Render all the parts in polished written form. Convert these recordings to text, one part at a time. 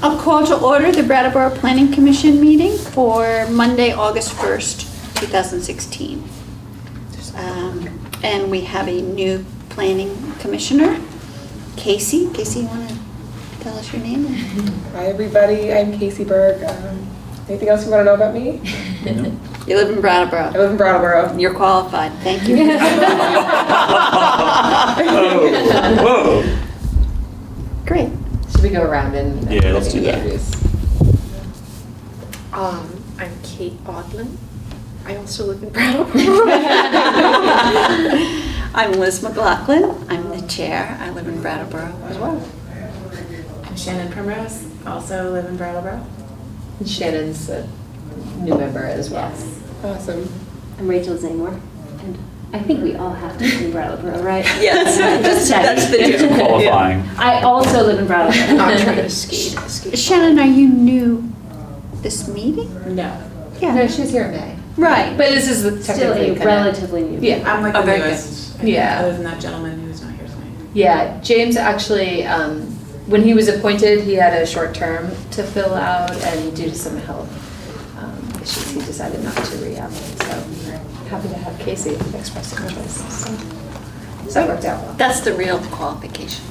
I'll call to order the Brattleboro Planning Commission meeting for Monday, August 1st, 2016. And we have a new planning commissioner, Casey. Casey, you want to tell us your name? Hi everybody, I'm Casey Berg. Anything else you want to know about me? You live in Brattleboro. I live in Brattleboro. You're qualified. Thank you. Whoa. Great. Should we go around and Yeah, let's do that. introduce? I'm Kate Odlin. I also live in Brattleboro. I'm Liz McLaughlin. I'm the chair. I live in Brattleboro as well. I'm Shannon Primrose, also live in Brattleboro. Shannon's a new member as well. Awesome. I'm Rachel Zaymore, and I think we all have to live in Brattleboro, right? Yes, Just checking. It's qualifying. I also live in Brattleboro. I'm trying to ski. Shannon, are you new this meeting? No. No, she was here in May. Right. But this is Still technically a kinda- relatively new. Yeah. I'm like Oh, the very newest. Yeah. Other than that gentleman who's not here tonight. Yeah, James actually, when he was appointed, he had a short term to fill out, and due to some health issues, he decided not to re-up. So happy to have Casey express interest. So it worked out well. That's the real qualification,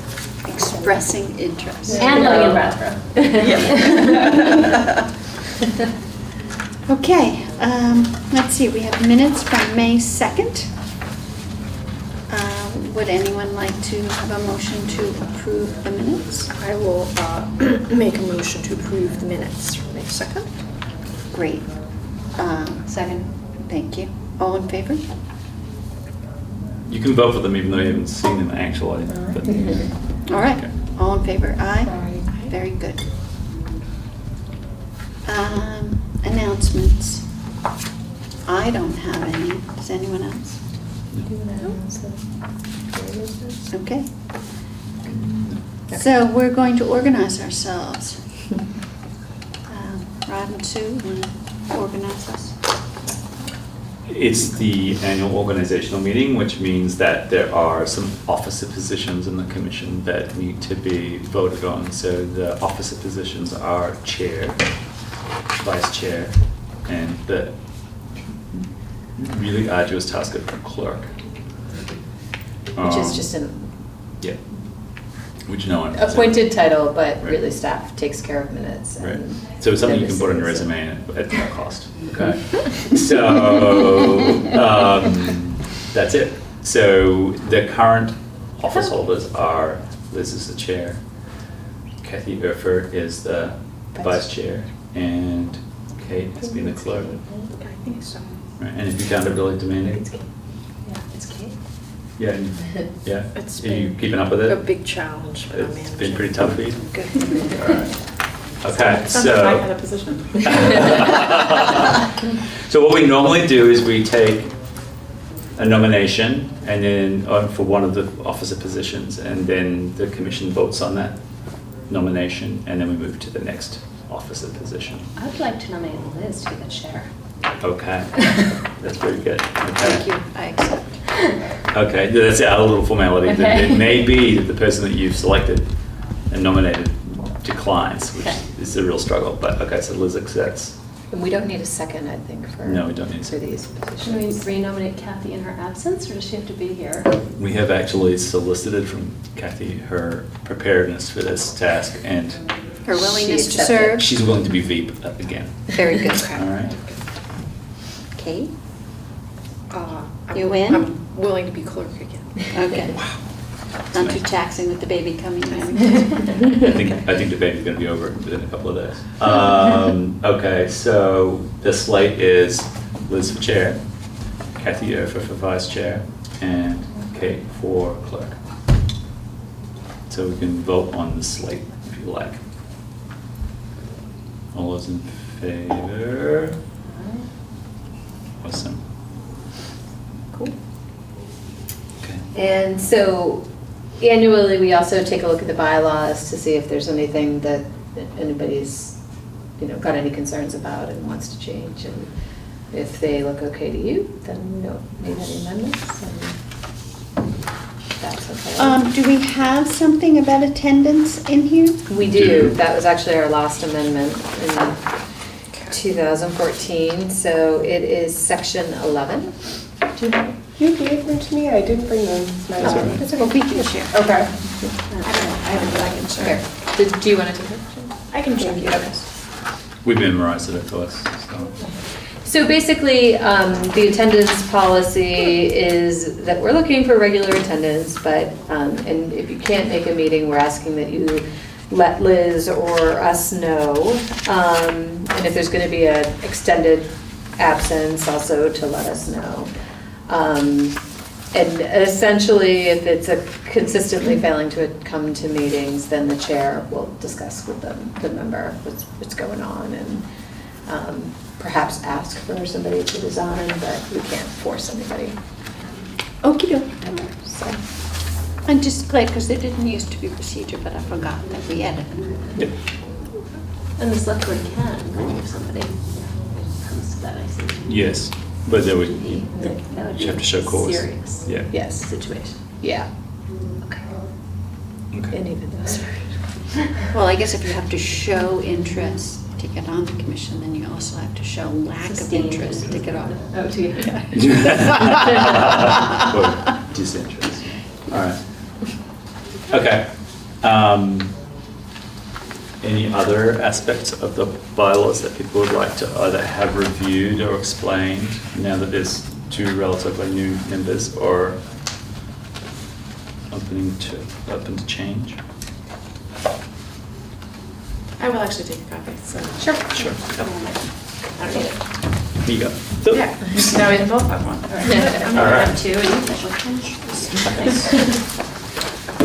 expressing interest. And living in Brattleboro. Okay, let's see, we have minutes from May 2nd. Would anyone like to have a motion to approve the minutes? I will make a motion to approve the minutes from May 2nd. Great. Second. Thank you. All in favor? You can vote for them even though you haven't seen them actually. But, All right, Okay. all in favor? Aye? Aye. Very good. Announcements. I don't have any. Does anyone else? Okay. So we're going to organize ourselves. Rod and Sue, want to organize us? It's the annual organizational meeting, which means that there are some officer positions in the commission that need to be voted on. So the officer positions are chair, vice chair, and the really arduous task of clerk. Which is just an Yeah. Which no one. appointed title, but Right. really staff takes care of minutes. Right. And So it's something you can put on your notices, resume at no cost, okay? So, that's it. So the current office holders are, Liz is the chair, Kathy Erfurt is the vice chair, and Kate has been the clerk. I think so. Right, and have you found it really demanding? Yeah, it's Kate. Yeah, yeah. It's Are you been keeping up with it? A big challenge, but I'm It's managing. been pretty tough for you? Good. All right. Okay, Sounds like my kind so. of position. So what we normally do is we take a nomination and then, for one of the officer positions, and then the commission votes on that nomination, and then we move to the next officer position. I'd like to nominate Liz to be the chair. Okay, that's very good. Thank Okay. you, I accept. Okay, that's our little formality. That Okay. It may be that the person that you've selected and nominated declines, which Okay. is a real struggle, but okay, so Liz accepts. And we don't need a second, I think, for. No, we don't need a For second. these Should we positions. re-nominate Kathy in her absence, or does she have to be here? We have actually solicited from Kathy her preparedness for this task, and Her willingness She to accepted. serve? she's willing to be veep again. Very good. All right? Kate? I'm- You in? I'm willing to be clerk again. Okay. Not too taxing with the baby coming in. I think the baby's gonna be over within a couple of days. Okay, so the slate is Liz for chair, Kathy Erfer for vice chair, and Kate for clerk. So we can vote on the slate if you like. All those in favor? Awesome. Cool. Okay. And so annually, we also take a look at the bylaws to see if there's anything that anybody's, got any concerns about and wants to change. And if they look okay to you, then we don't need any amendments, and that's okay. Do we have something about attendance in here? We do. That was actually our last amendment in 2014, so it is section 11. Do you have it? You gave them to me, I didn't bring them. That's all right. That's okay, we can share. Okay. I have it, I can share. Here. Do you want to take it? I can share. Okay. We memorized it for us, so. So basically, the attendance policy is that we're looking for regular attendance, but, and if you can't make a meeting, we're asking that you let Liz or us know. And if there's going to be an extended absence, also to let us know. And essentially, if it's a consistently failing to come to meetings, then the chair will discuss with the member what's going on, and perhaps ask for somebody to resign, but we can't force anybody. Okey doke. So, I'm just glad because there didn't used to be procedure, but I forgot that we added it. Yep. And the select board can remove somebody. Comes to that, I see. Yes, but there would, That would you have be to show cause. serious Yeah. yes, situation. yeah, Okay. Okay. and even those. Well, I guess if you have to show interest to get on the commission, then you also have to show lack of Sustained interest to get off. Oh, to you. Or disinterest. All right. Okay. Any other aspects of the bylaws that people would like to either have reviewed or explained now that there's two relatively new members, or open to change? I will actually take a copy, so. Sure. Sure. I don't need it. Here you go. Yeah, now we can both have one. I'm Yeah. gonna All right. have two, and you special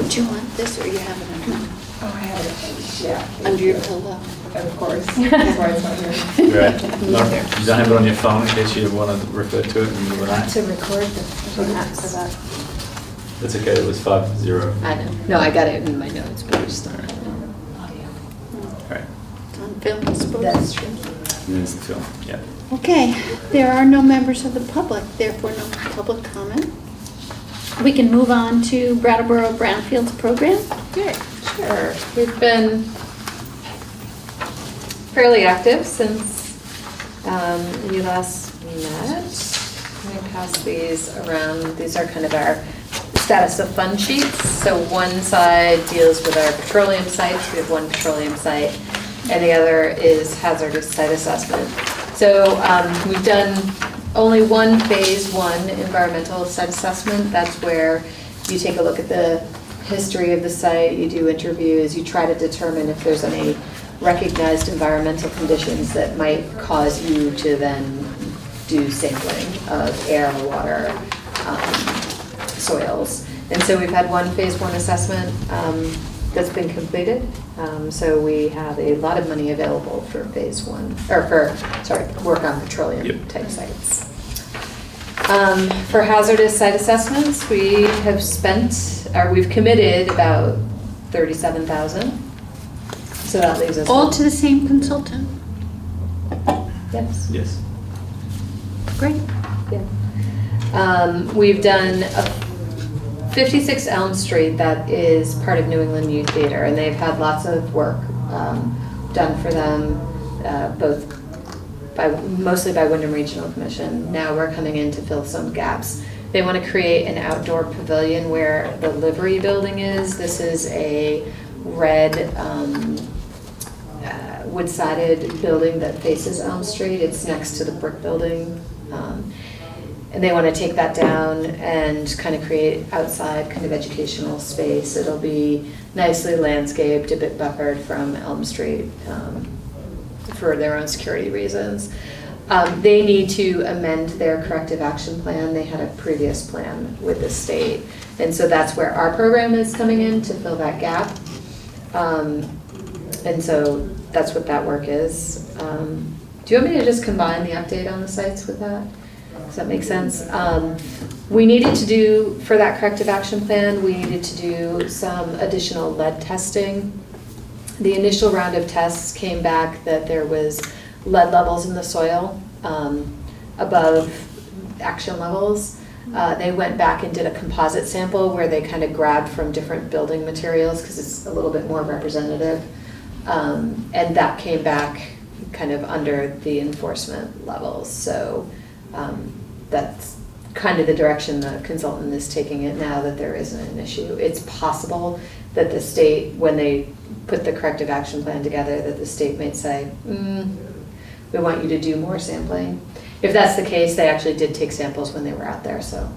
Do you want this or you have it under, Oh, I have it. Yeah. under your pillow? Of course. That's why it's not here. You're right. No, you don't have it on your phone in case you want to refer to it in the night? To record the minutes for that. That's okay, it was 5-0. I know. No, I got it in my notes, but I just don't have it on audio. All right, It's on film, I suppose. That's true. and there's the film, yeah. Okay, there are no members of the public, therefore no public comment. We can move on to Brattleboro Brownfields program. Okay, sure. We've been fairly active since we last met. I'm going to pass these around. These are kind of our status of fund sheets. So one side deals with our petroleum sites. We have one petroleum site, and the other is hazardous site assessment. So we've done only one phase one environmental site assessment. That's where you take a look at the history of the site, you do interviews, you try to determine if there's any recognized environmental conditions that might cause you to then do sampling of air, water, soils. And so we've had one phase one assessment that's been completed. So we have a lot of money available for phase one, or work on petroleum Yep. type sites. For hazardous site assessments, we have we've committed about 37,000. So that leaves us. All to the same consultant. Yes. Yes. Great. Yeah. We've done a 56 Elm Street that is part of New England Youth Theater, and they've had lots of work done for them, mostly by Wyndham Regional Commission. Now we're coming in to fill some gaps. They want to create an outdoor pavilion where the livery building is. This is a red wood-sided building that faces Elm Street. It's next to the brick building. And they want to take that down and kind of create outside kind of educational space. It'll be nicely landscaped, a bit buffered from Elm Street for their own security reasons. They need to amend their corrective action plan. They had a previous plan with the state. And so that's where our program is coming in to fill that gap. And so that's what that work is. Do you want me to just combine the update on the sites with that? Does that make sense? We needed to do, for that corrective action plan, we needed to do some additional lead testing. The initial round of tests came back that there was lead levels in the soil above action levels. They went back and did a composite sample where they kind of grabbed from different building materials because it's a little bit more representative. And that came back kind of under the enforcement levels. So that's kind of the direction the consultant is taking it now, that there isn't an issue. It's possible that the state, when they put the corrective action plan together, that the state might say, we want you to do more sampling. If that's the case, they actually did take samples when they were out there, so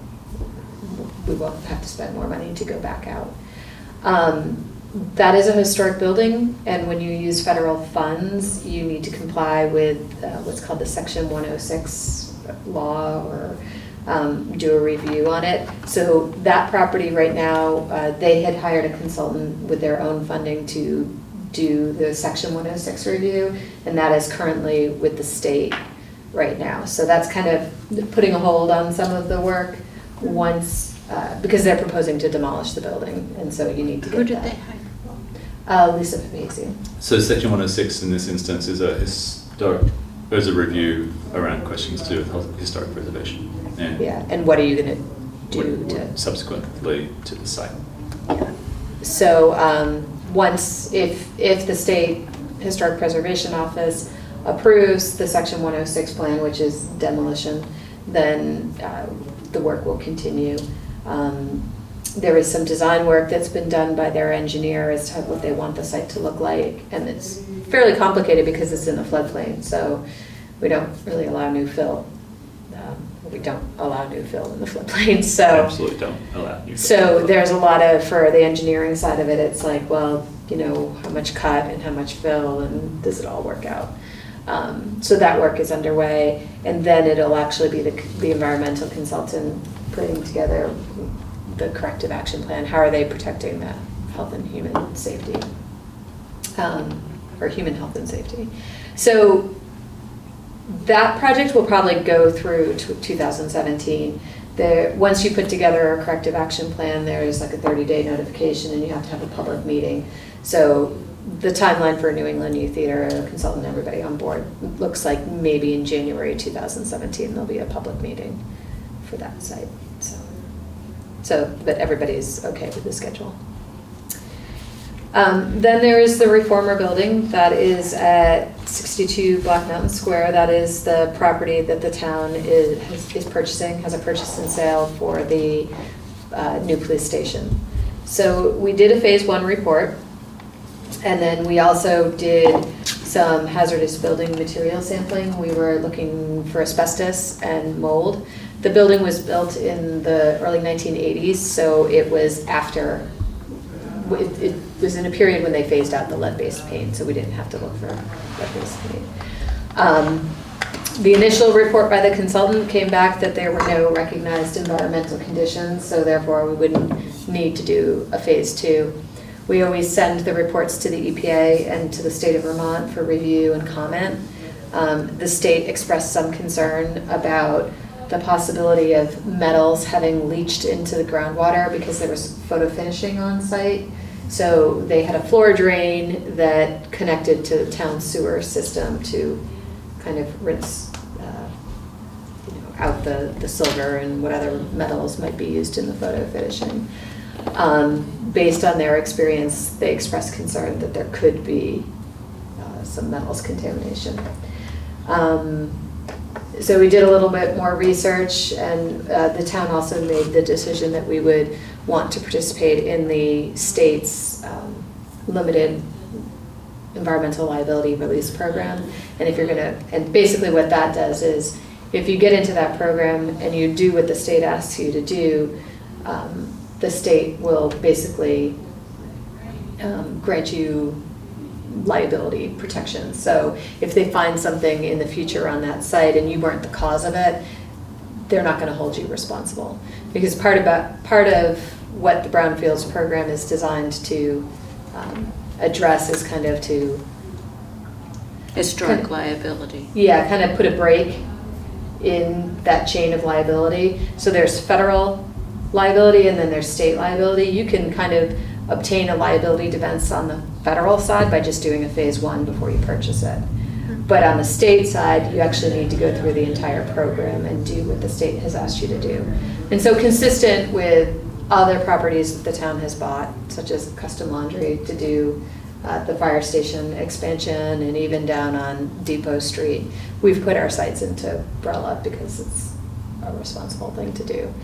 we won't have to spend more money to go back out. That is a historic building, and when you use federal funds, you need to comply with what's called the Section 106 law, or do a review on it. So that property right now, they had hired a consultant with their own funding to do the Section 106 review, and that is currently with the state right now. So that's kind of putting a hold on some of the work once, because they're proposing to demolish the building, and so you need to get that. Who did they hire? Lisa Pavesi. So Section 106 in this instance is a review around questions to do with historic preservation. And Yeah, and what are you gonna do to? subsequently to the site. So once, if the State Historic Preservation Office approves the Section 106 plan, which is demolition, then the work will continue. There is some design work that's been done by their engineer as to what they want the site to look like, and it's fairly complicated because it's in the floodplain, so we don't really allow new fill. We don't allow new fill in the floodplain, so. Absolutely don't allow new fill. So there's a lot of, for the engineering side of it, it's like, well, you know, how much cut and how much fill, and does it all work out? So that work is underway, and then it'll actually be the environmental consultant putting together the corrective action plan. How are they protecting the health and human safety? Or human health and safety. So that project will probably go through to 2017. Once you put together a corrective action plan, there's like a 30-day notification, and you have to have a public meeting. So the timeline for New England Youth Theater, consultant, everybody on board, looks like maybe in January 2017 there'll be a public meeting for that site. But everybody's okay with the schedule. Then there is the Reformer Building that is at 62 Black Mountain Square. That is the property that the town is purchasing, has a purchase and sale for the new police station. So we did a phase 1 report, and then we also did some hazardous building material sampling. We were looking for asbestos and mold. The building was built in the early 1980s, so it was after, it was in a period when they phased out the lead-based paint, so we didn't have to look for lead-based paint. The initial report by the consultant came back that there were no recognized environmental conditions, so therefore we wouldn't need to do a phase 2. We always send the reports to the EPA and to the state of Vermont for review and comment. The state expressed some concern about the possibility of metals having leached into the groundwater because there was photo finishing on site. So they had a floor drain that connected to the town sewer system to kind of rinse out the silver and what other metals might be used in the photo finishing. Based on their experience, they expressed concern that there could be some metals contamination. So we did a little bit more research, and the town also made the decision that we would want to participate in the state's limited environmental liability release program. And if you're gonna, and basically what that does is, if you get into that program and you do what the state asks you to do, the state will basically grant you liability protection. So if they find something in the future on that site and you weren't the cause of it, they're not going to hold you responsible. Because part of what the Brownfields program is designed to address is kind of to Historic liability. Yeah, kind of put a break in that chain of liability. So there's federal liability and then there's state liability. You can kind of obtain a liability defense on the federal side by just doing a phase one before you purchase it. But on the state side, you actually need to go through the entire program and do what the state has asked you to do. And so consistent with other properties that the town has bought, such as custom laundry to do the fire station expansion and even down on Depot Street, we've put our sites into Brella because it's a responsible thing to do.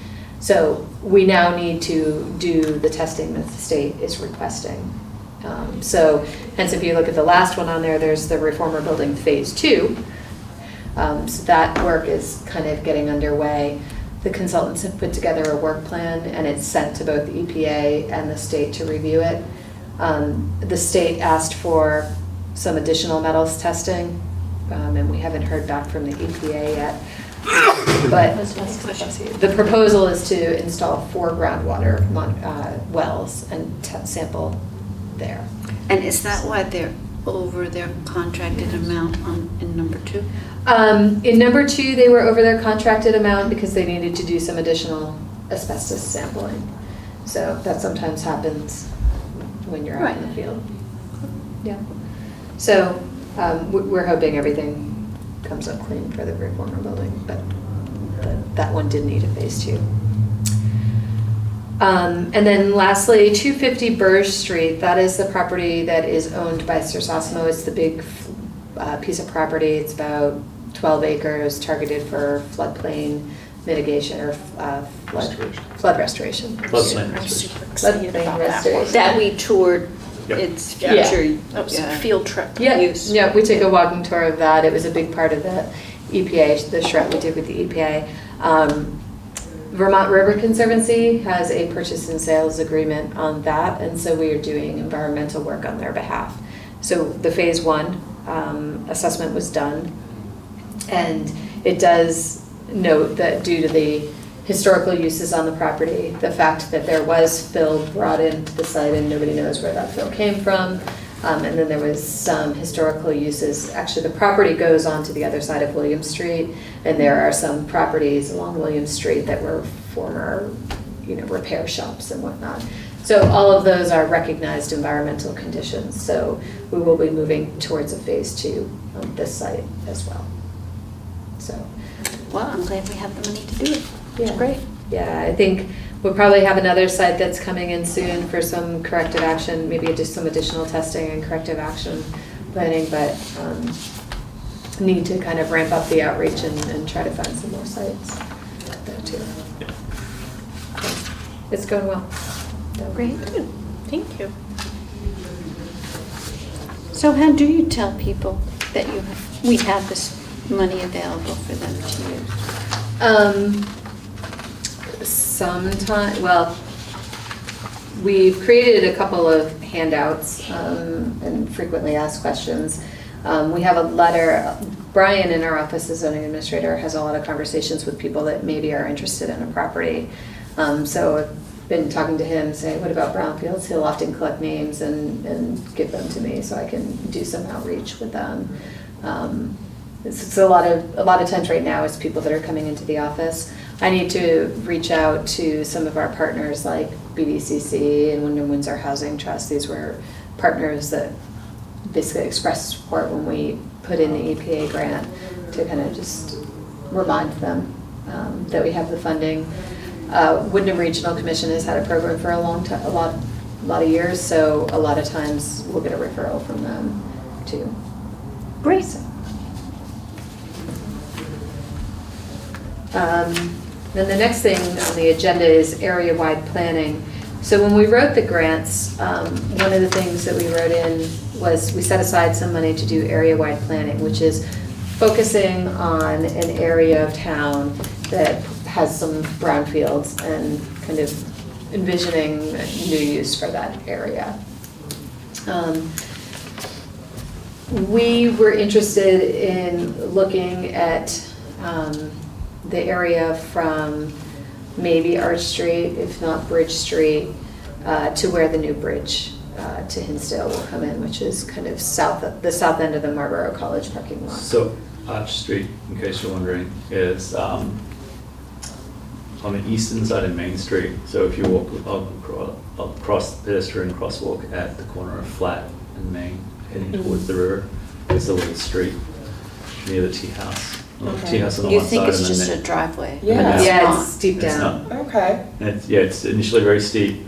So we now need to do the testing that the state is requesting. So hence if you look at the last one on there, there's the reformer building phase 2. So that work is kind of getting underway. The consultants have put together a work plan and it's sent to both the EPA and the state to review it. The state asked for some additional metals testing, and we haven't heard back from the EPA yet. But the proposal is to install 4 groundwater wells and sample there. And is that why they're over their contracted amount in number 2? In number 2, they were over their contracted amount because they needed to do some additional asbestos sampling. So that sometimes happens when you're out in the field. Yeah. So we're hoping everything comes up clean for the reformer building, but that one did need a phase 2. And then lastly, 250 Burge Street, that is the property that is owned by Sir Sosimo. It's the big piece of property. It's about 12 acres targeted for floodplain mitigation or flood restoration. Floodplain I'm restoration. super excited Floodplain about that restoration. one. That we toured Yep. its Yeah. future. That was a yeah. field trip Yeah, use. yeah, we took a walking tour of that. It was a big part of the EPA, the charrette we did with the EPA. Vermont River Conservancy has a purchase and sales agreement on that, and so we are doing environmental work on their behalf. So the phase 1 assessment was done, and it does note that due to the historical uses on the property, the fact that there was fill brought into the site and nobody knows where that fill came from, and then there was some historical uses. Actually, the property goes on to the other side of William Street, and there are some properties along William Street that were former, repair shops and whatnot. So all of those are recognized environmental conditions. So we will be moving towards a phase 2 on this site as well. So. Well, I'm glad we have the money to do it. It's great. Yeah, I think we'll probably have another site that's coming in soon for some corrective action, maybe just some additional testing and corrective action planning, but need to kind of ramp up the outreach and try to find some more sites there too. Yeah. So, it's going well. Great. Good. Thank you. So how do you tell people that we have this money available for them to use? Well, we've created a couple of handouts and frequently asked questions. We have a letter, Brian in our office as zoning administrator has a lot of conversations with people that maybe are interested in a property. So I've been talking to him, saying, what about brownfields? He'll often collect names and give them to me so I can do some outreach with them. It's a lot of times right now it's people that are coming into the office. I need to reach out to some of our partners like BDCC and Wyndham Windsor Housing Trust. These were partners that basically expressed support when we put in the EPA grant to kind of just remind them that we have the funding. Wyndham Regional Commission has had a program for a long time, a lot of years, so a lot of times we'll get a referral from them too. Great. So. Then the next thing on the agenda is area-wide planning. So when we wrote the grants, one of the things that we wrote in was we set aside some money to do area-wide planning, which is focusing on an area of town that has some brownfields and kind of envisioning new use for that area. We were interested in looking at the area from maybe Arch Street, if not Bridge Street, to where the new bridge to Hinsdale will come in, which is kind of the south end of the Marlboro College parking lot. So Arch Street, in case you're wondering, is on the eastern side of Main Street. So if you walk across the pedestrian crosswalk at the corner of Flat and Main, heading towards the river, there's a little street near the tea house. Tea house on the You one think side it's and just then a driveway? Yeah. Yeah, it's deep It's down. not. Okay. And it's initially very steep,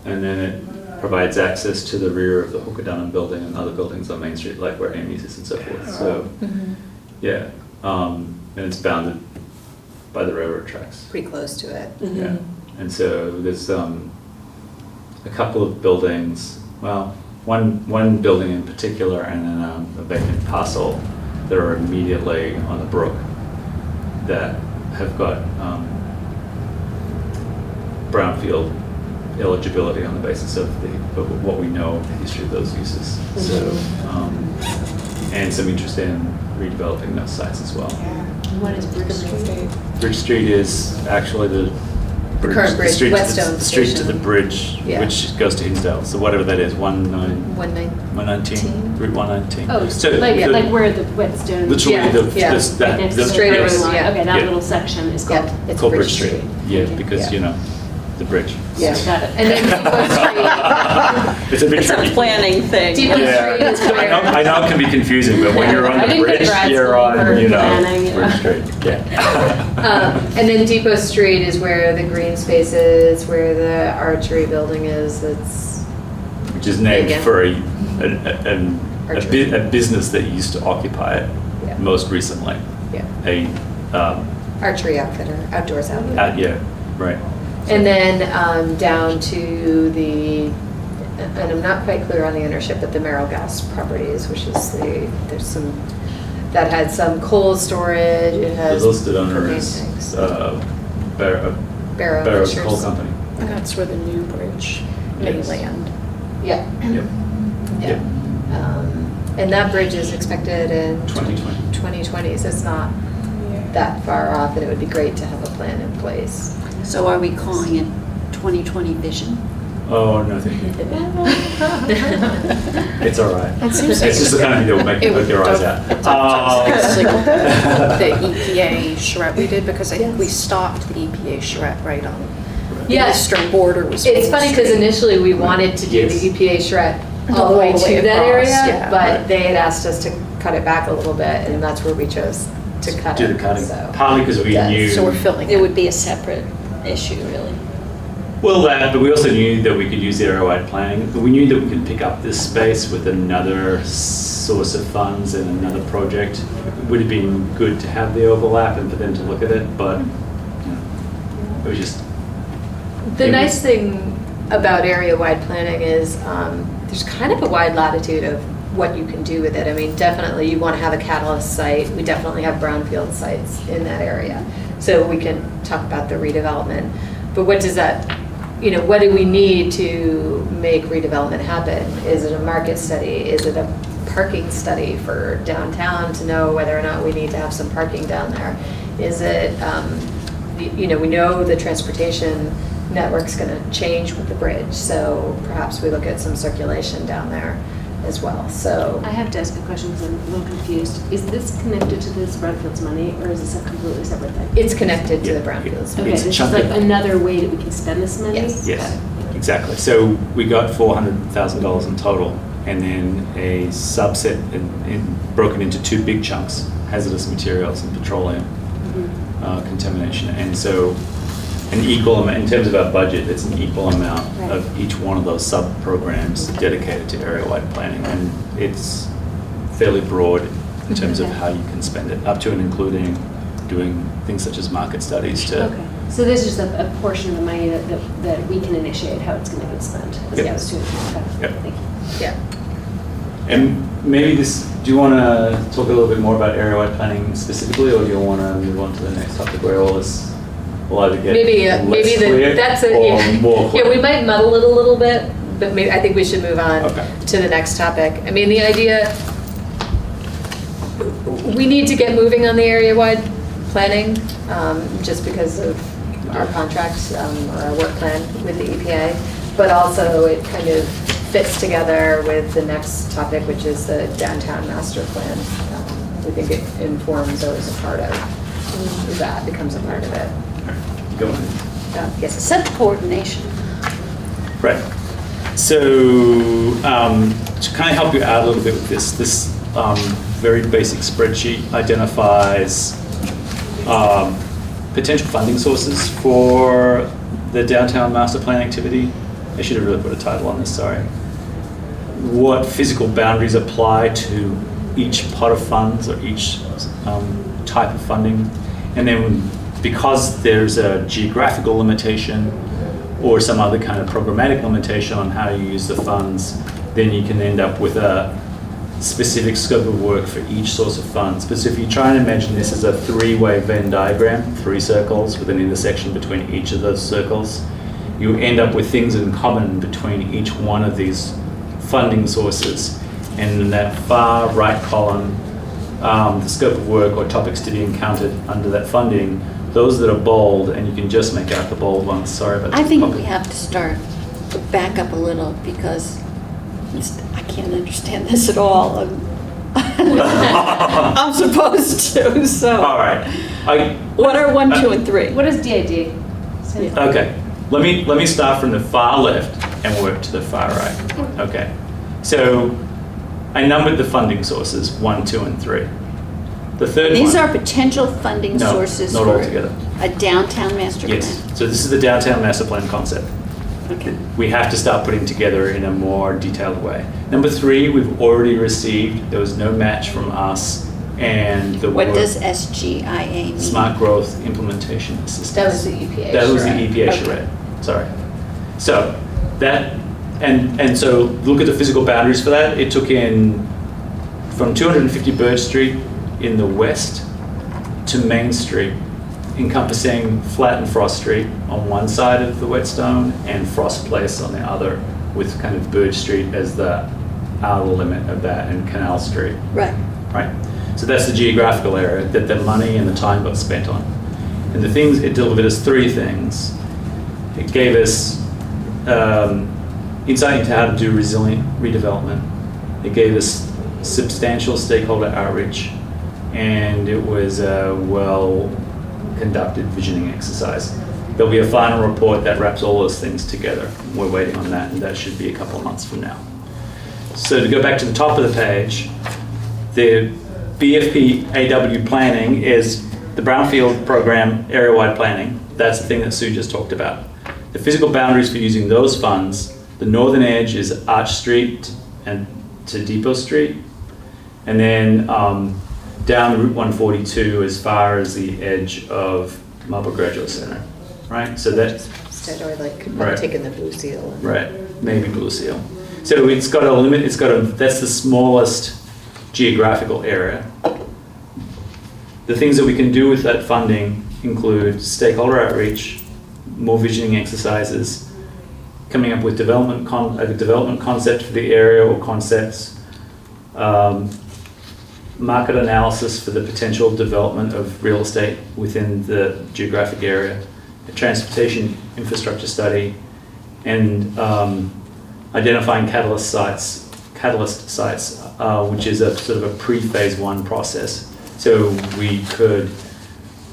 and then it provides access to the rear of the Hooker Dunham building and other buildings on Main Street, like where Amy's is and so forth. So, yeah, and it's bounded by the railroad tracks. Pretty close to it. Yeah, and so there's a couple of buildings. Well, one building in particular, and then a vacant parcel that are immediately on the brook that have got brownfield eligibility on the basis of what we know of the history of those uses. So, and some interest in redeveloping those sites as well. Yeah. What is Bridge Good Street? estate. Bridge Street is actually the current bridge, street Whetstone the street to Station. the bridge, Yeah. which goes to Hinsdale. So whatever that is, 119, Route 119. Oh, So like the- where the Whetstone. literally Yeah, yeah. this, Right that, next the, to straight the over yes, the line. Okay, that Yeah. little section is called. Yeah, it's called Bridge Bridge Street. Street. Yeah, Thank you. because Yeah. the bridge. Yeah. Got it. And then Depot Street. It's a bit It's a tricky. planning thing. Depot Street Yeah, is I where. know it can be confusing, but when you're on I the didn't go to bridge, grad you're school on, for planning, Bridge yeah. Street. Yeah. And then Depot Street is where the green space is, where the archery building is. It's Which is named Again. for a Archery. business that used to occupy it Yeah. most recently. Yeah. A, archery outfitter, outdoors outfitter. yeah, right. And then down to the, and I'm not quite clear on the ownership, but the Merrill Gas Properties, which is there's some, that had some coal storage, it The has. listed owner propane is tanks. Barrow Barrow Coal Fishers. Company. And that's where the new bridge may Yes. land. Yeah, Yep. yeah. Yep. And that bridge is expected in 2020. 2020, so it's not Yeah. that far off, and it would be great to have a plan in place. So are we calling it 2020 vision? Oh, no, thank you. It's all right. It seems It's just the kind of thing that will make you It look your would eyes dov- out. It's like the EPA charrette we did, because I think we stopped the EPA charrette right on the Yes. eastern border was. It's funny because Main Street. initially we wanted to do Yes. the EPA charrette all the way to that across, area, yeah. but Right. they had asked us to cut it back a little bit, and that's where we chose to cut Do it. the cutting, So partly because we Yeah, knew. So we're filling It would be a separate issue, really. Well, that, but we also knew that we could use area-wide planning. We knew that we could pick up this space with another source of funds and another project. It would have been good to have the overlap and for them to look at it, but it was just. the nice thing about area-wide planning is there's kind of a wide latitude of what you can do with it. I mean, definitely you want to have a catalyst site. We definitely have brownfield sites in that area. So we can talk about the redevelopment. But what does that, what do we need to make redevelopment happen? Is it a market study? Is it a parking study for downtown to know whether or not we need to have some parking down there? Is it, we know the transportation network's going to change with the bridge, so perhaps we look at some circulation down there as well. So I have to ask a question because I'm a little confused. Is this connected to this Brownfields money, or is this a completely separate thing? it's connected to the Yeah, brownfields. Okay, It's a this is chunk like of- another way that we can spend this money? Yes. Yes, Got it. exactly. So we got $400,000 in total, and then a subset broken into two big chunks: hazardous materials and petroleum contamination. And so an equal amount, in terms of our budget, it's an equal amount Right. of each one of those sub-programs dedicated to area-wide planning. And it's fairly broad in terms of Okay. how you can spend it, up to and including doing things such as market studies to. Okay, so this is just a portion of the money that we can initiate how it's going to get spent, as Yep. opposed to, okay, Yep. thank you. Yeah. And maybe do you want to talk a little bit more about area-wide planning specifically, or do you want to move on to the next topic where all this will either get Maybe less clear that's or yeah. more clear? Yeah, we might muddle it a little bit, but maybe I think we should move on Okay. to the next topic. I mean, the idea, we need to get moving on the area-wide planning, just because of our contracts or our work plan with the EPA, but also it kind of fits together with the next topic, which is the downtown master plan. We think it informs or is a part of that, becomes a part of it. Go ahead. Yes, set the coordination. Right. So to kind of help you out a little bit with this very basic spreadsheet identifies potential funding sources for the downtown master plan activity. I should have really put a title on this, sorry. What physical boundaries apply to each pot of funds or each type of funding. And then because there's a geographical limitation or some other kind of programmatic limitation on how you use the funds, then you can end up with a specific scope of work for each source of funds. But so if you try and imagine this as a three-way Venn diagram, 3 circles with an intersection between each of those circles, you end up with things in common between each one of these funding sources. And in that far right column, the scope of work or topics to be encountered under that funding, those that are bold, and you can just make out the bold ones. Sorry about that. I think we have to back up a little because I can't understand this at all. I'm supposed to, so. All right. What are 1, 2, and 3? What is DID? Okay. Let me start from the far left and work to the far right. Okay. So I numbered the funding sources 1, 2, and 3. The third These one. are potential funding No, sources not for altogether. a downtown master plan. Yes. So this is the downtown master plan concept. Okay. We have to start putting together in a more detailed way. Number 3, we've already received. There was no match from us and the What work- does SGIA mean? Smart Growth Implementation Assistance. That was the EPA. That was the charrette. EPA Okay. charrette. Sorry. So that and so look at the physical boundaries for that. It took in from 250 Bird Street in the west to Main Street, encompassing Flat and Frost Street on one side of the Whetstone and Frost Place on the other, with kind of Bird Street as the outer limit of that, and Canal Street. Right. Right. So that's the geographical area that the money and the time got spent on. And the things it delivered us 3 things. It gave us insight into how to do resilient redevelopment. It gave us substantial stakeholder outreach, and it was a well-conducted visioning exercise. There'll be a final report that wraps all those things together. We're waiting on that, and that should be a couple of months from now. So to go back to the top of the page, the BFP AW planning is the Brownfield program area-wide planning. That's the thing that Sue just talked about. The physical boundaries for using those funds, the northern edge is Arch Street and to Depot Street, and then down Route 142 as far as the edge of Marlborough Graduate Center, right? So that, Instead, or like Right. taking the Blue Seal. And right, maybe Blue Seal. So it's got a limit, that's the smallest geographical area. The things that we can do with that funding include stakeholder outreach, more visioning exercises, coming up with a development concept for the area or concepts, market analysis for the potential development of real estate within the geographic area, a transportation infrastructure study, and identifying catalyst sites, which is a sort of a pre-phase 1 process. So we could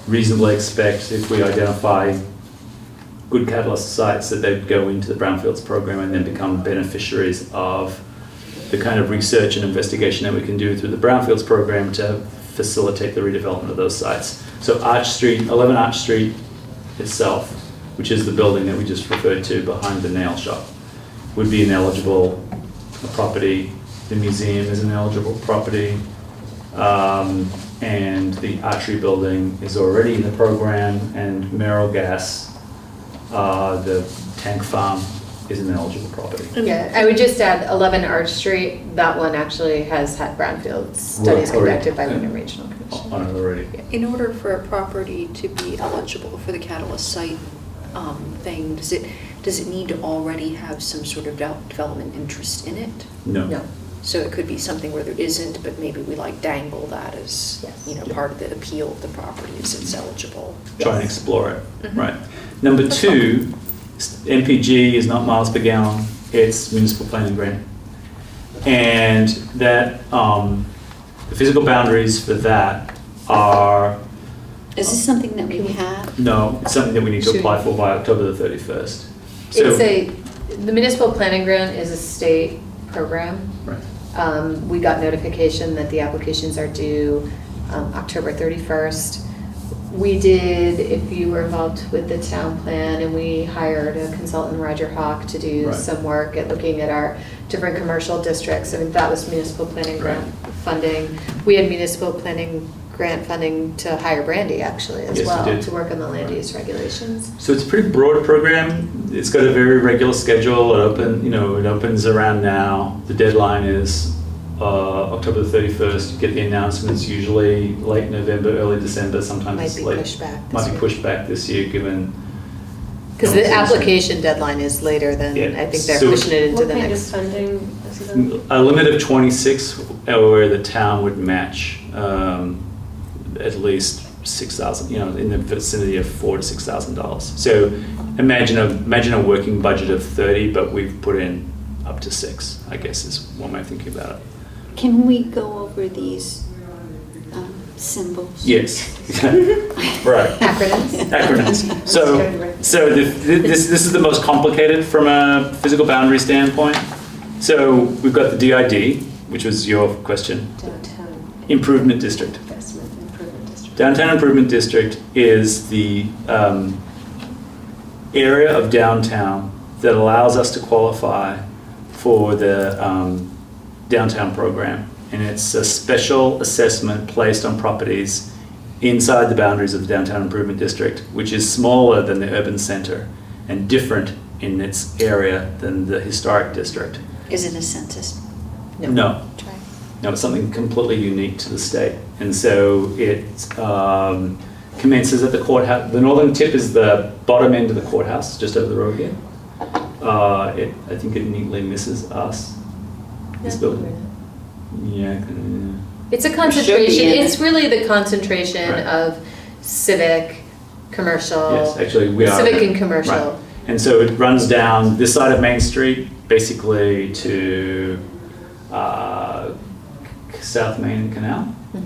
reasonably expect, if we identify good catalyst sites, that they'd go into the Brownfields program and then become beneficiaries of the kind of research and investigation that we can do through the Brownfields program to facilitate the redevelopment of those sites. So 11 Arch Street itself, which is the building that we just referred to behind the nail shop, would be an eligible property. The museum is an eligible property. And the archery building is already in the program, and Merrill Gas, the tank farm, is an eligible property. Yeah, I would just add 11 Arch Street, that one actually has had brownfield studies Right, already. conducted by Wyndham Regional Commission. On it already. In order for a property to be eligible for the catalyst site thing, does it need to already have some sort of development interest in it? No. No. So it could be something where there isn't, but maybe we like dangle that as, Yes. part of the appeal of the property is it's eligible. Try and explore it, Mhm. right. Number 2, MPG is not miles per gallon, it's municipal planning grant. And that, the physical boundaries for that are Is this something that we have? No, it's something that we need to Should- apply for by October the 31st. The municipal planning grant is a state program. Right. We got notification that the applications are due October 31st. We did, if you were involved with the town plan, and we hired a consultant, Roger Hawk, to do Right. some work at looking at our different commercial districts. I mean, that was municipal planning grant funding. We had municipal planning grant funding to hire Brandy, actually, as Yes, we well, did. to work on the land use regulations. So it's a pretty broad program. It's got a very regular schedule. It opens around now. The deadline is October the 31st. You get the announcements usually late November, early December. Sometimes Might it's be late. pushed back this Might be year. pushed back this year, given. Because the application deadline is later than, Yeah. I think they're So- pushing it into What the kind of next. funding is it? A limit of 26, where the town would match at least 6,000, in the vicinity of $4,000 to $6,000. So imagine a working budget of 30, but we've put in up to 6, I guess is one way of thinking about it. Can we go over these symbols? Yes. Right. Acronyms. This is the most complicated from a physical boundary standpoint. So we've got the DID, which was your question. Downtown Improvement District. Investment Improvement District. Downtown Improvement District is the area of downtown that allows us to qualify for the downtown program. And it's a special assessment placed on properties inside the boundaries of the Downtown Improvement District, which is smaller than the urban center and different in its area than the historic district. Is it a census No. tract? No, it's something completely unique to the state. And so it commences at the courthouse. The northern tip is the bottom end of the courthouse, just over the road here. I think it neatly misses us, this building. Yeah. It's a Should concentration, be in it's really the concentration Right. of civic, commercial. Yes, actually, we are. Civic and commercial. Right. And so it runs down this side of Main Street, basically to South Main Canal. Mhm.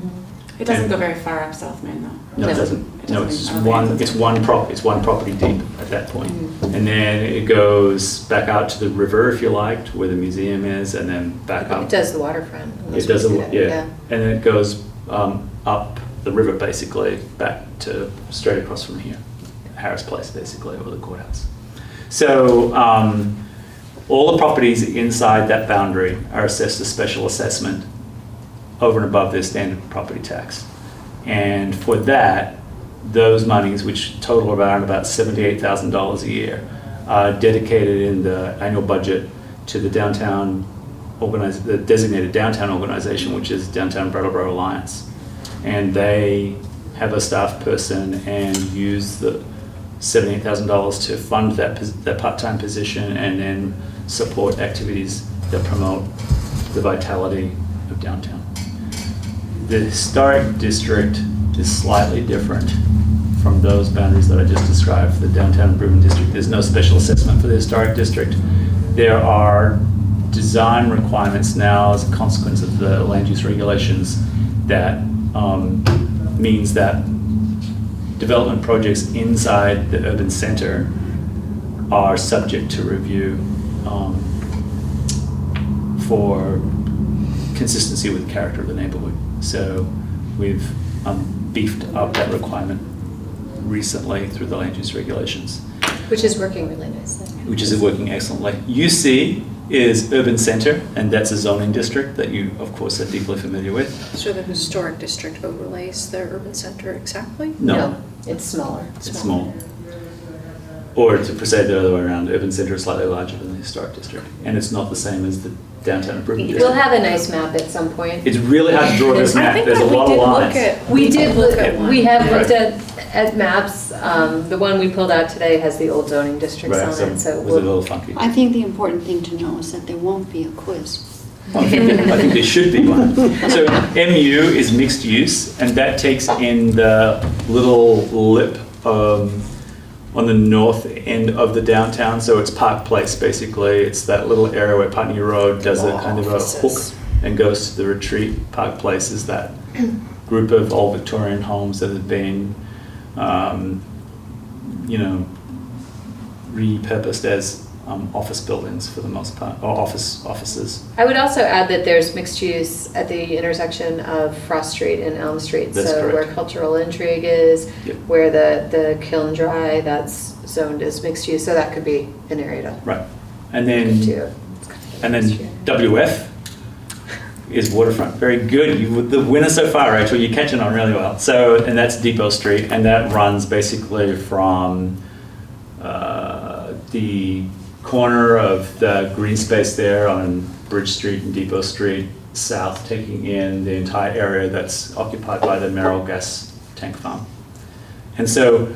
It doesn't And- go very far up South Main though. No, it No. doesn't. No, it's just Okay. one. It's one property deep at that point, and then it goes back out to the river, if you liked, where the museum is, and then back up. It does the waterfront. unless It we does, do that, yeah. And then it goes up the river, basically, back to straight across from here, Harris Place, basically, or the courthouse. So all the properties inside that boundary are assessed a special assessment over and above their standard property tax. And for that, those monies, which total around about $78,000 a year, are dedicated in the annual budget to the the designated downtown organization, which is Downtown Brattleboro Alliance. And they have a staff person and use the $78,000 to fund that part-time position and then support activities that promote the vitality of downtown. The historic district is slightly different from those boundaries that I just described for the Downtown Improvement District. There's no special assessment for the historic district. There are design requirements now as a consequence of the land use regulations that means that development projects inside the urban center are subject to review for consistency with the character of the neighborhood. So we've beefed up that requirement recently through the land use regulations, Which is working really nicely. which is working excellently. UC is urban center, and that's a zoning district that you, of course, are deeply familiar with. So the historic district overlays the urban center exactly? No. It's smaller. It's small. Or to say the other way around, urban center is slightly larger than the historic district, and it's not the same as the downtown improvement We'll district. have a nice map at some point. It's really hard to draw this I map, think there's a that we lot of did look lines. at. We did look at, we have Right. looked at maps. The one we pulled out today has the old zoning districts Right, on so it, so it was a we'll, little funky. I think the important thing to know is that there won't be a quiz. I think there should be one. So MU is mixed use, and that takes in the little lip on the north end of the downtown. So it's Park Place, basically. It's that little area where Putney Road does a kind of a hook Offices. and goes to the retreat. Park Place is that group of old Victorian homes that have been you know, repurposed as office buildings for the most part, or offices. I would also add that there's mixed use at the intersection of Frost Street and Elm Street. That's so correct. where Cultural Intrigue is, Yep. where the Kiln Dry, that's zoned as mixed use. So that could be an area to Right. And look then, into. and then WF is waterfront. Very good. The winner so far, Rachel. You're catching on really well. So, and that's Depot Street, and that runs basically from the corner of the green space there on Bridge Street and Depot Street south, taking in the entire area that's occupied by the Merrill gas tank farm. And so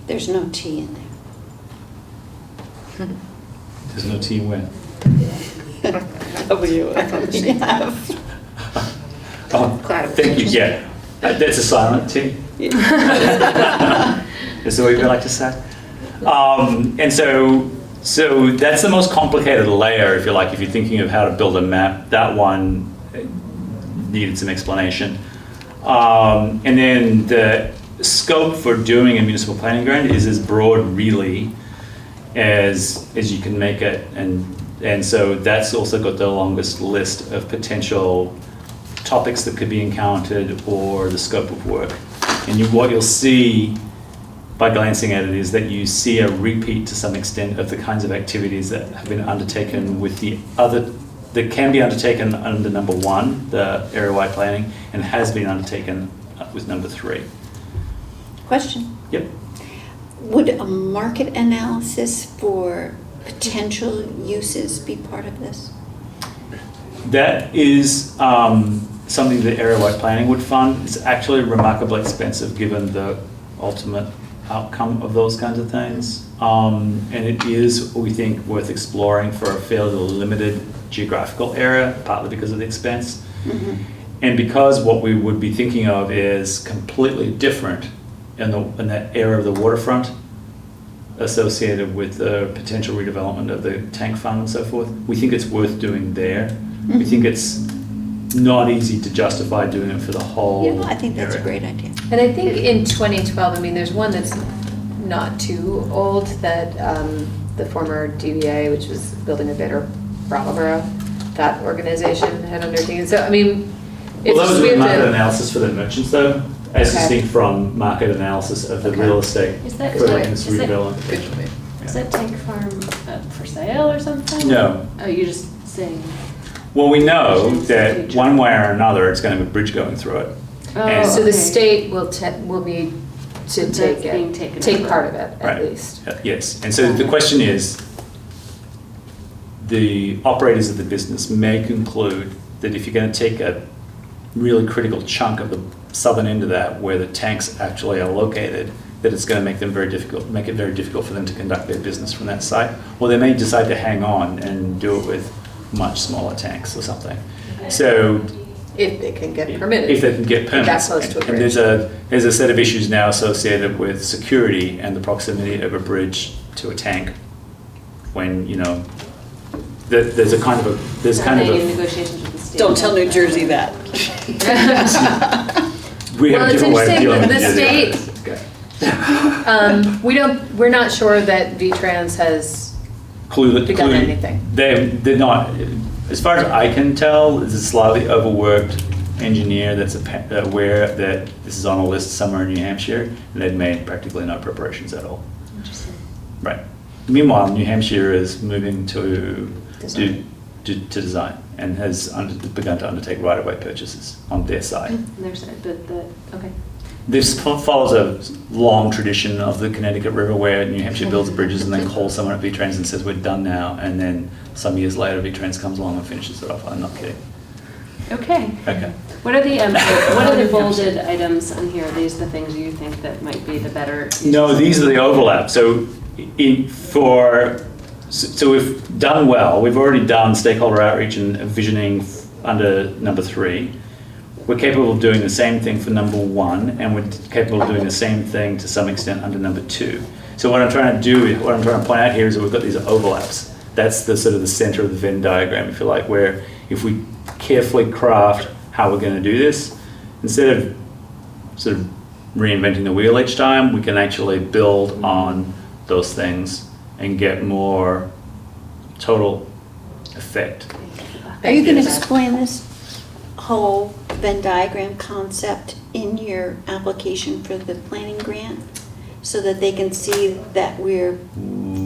There's no T in there. there's no T win. W. Yeah. Oh, thank you. Yeah, that's a silent T. Is that what you like to say? And so that's the most complicated layer, if you like, if you're thinking of how to build a map. That one needed some explanation. And then the scope for doing a municipal planning grant is as broad, really, as you can make it. And so that's also got the longest list of potential topics that could be encountered or the scope of work. And what you'll see by glancing at it is that you see a repeat to some extent of the kinds of activities that have been undertaken with the other, that can be undertaken under number 1, the area-wide planning, and has been undertaken with number 3. Question. Yep. Would a market analysis for potential uses be part of this? That is something that area-wide planning would fund. It's actually remarkably expensive given the ultimate outcome of those kinds of things. And it is, we think, worth exploring for a fairly limited geographical area, partly because of the expense. Mm-hmm. And because what we would be thinking of is completely different in that area of the waterfront associated with the potential redevelopment of the tank farm and so forth, we think it's worth doing there. Mm-hmm. We think it's not easy to justify doing it for the whole Yeah, I think that's a area. great idea. And I think in 2012, I mean, there's one that's not too old that the former DBA, which was Building a Better Brattleboro, that organization had undertaken. So, I mean, it's Well, that was just doing we have market to. analysis for the merchants though, as Okay. distinct from market analysis of the Okay. real estate Is that- for is this that- redevelopment. Is that tank farm for sale or something? No. Oh, you're just saying, Well, we know Future. that one way or another, it's going to have a bridge going through it. oh, And- So the okay. state will need to That's take being it, taken take over. part of it Right. at least. Yes, and so the question is, the operators of the business may conclude that if you're going to take a really critical chunk of the southern end of that, where the tanks actually are located, that it's going to make it very difficult for them to conduct their business from that site. Or they may decide to hang on and do it with much smaller tanks or something. So If they can get permitted. if they can get permits. That close to a And bridge. there's a set of issues now associated with security and the proximity of a bridge to a tank. When, you know, there's kind of a, Negotiations with the state. Don't tell New Jersey that. we have Well, a it's different way of interesting dealing that with the it. state- Okay. We're not sure that V-Trans has begun anything. They're not, as far as I can tell, it's a slightly overworked engineer that's aware that this is on a list somewhere in New Hampshire, and they've made practically no preparations at all. Interesting. Right. Meanwhile, New Hampshire is moving to Design. design and has begun to undertake right-of-way purchases on their side. On their side, but okay. This follows a long tradition of the Connecticut River where New Hampshire builds bridges and then calls someone at V-Trans and says, we're done now. And then some years later, V-Trans comes along and finishes it off. I'm not kidding. Okay. Okay. What are the bolded items on here? Are these the things you think that might be the better? No, these are the overlap. So so we've done well. We've already done stakeholder outreach and visioning under number 3. We're capable of doing the same thing for number 1, and we're capable of doing the same thing to some extent under number 2. So what I'm trying to point out here is that we've got these overlaps. That's the sort of the center of the Venn diagram, if you like, where if we carefully craft how we're going to do this, instead of sort of reinventing the wheel each time. We can actually build on those things and get more total effect. Are you going to explain this whole Venn diagram concept in your application for the planning grant? So that they can see that we're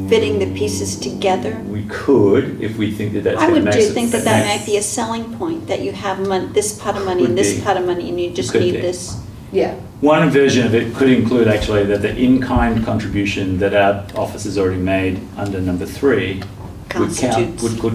fitting the pieces together? We could, if we think that that's I going to would make do it. think that that might be a selling point, that you have this pot of money and Could this be. pot of money, and you just Could need be. this. Yeah. One version of it could include actually that the in-kind contribution that our office has already made under number 3 could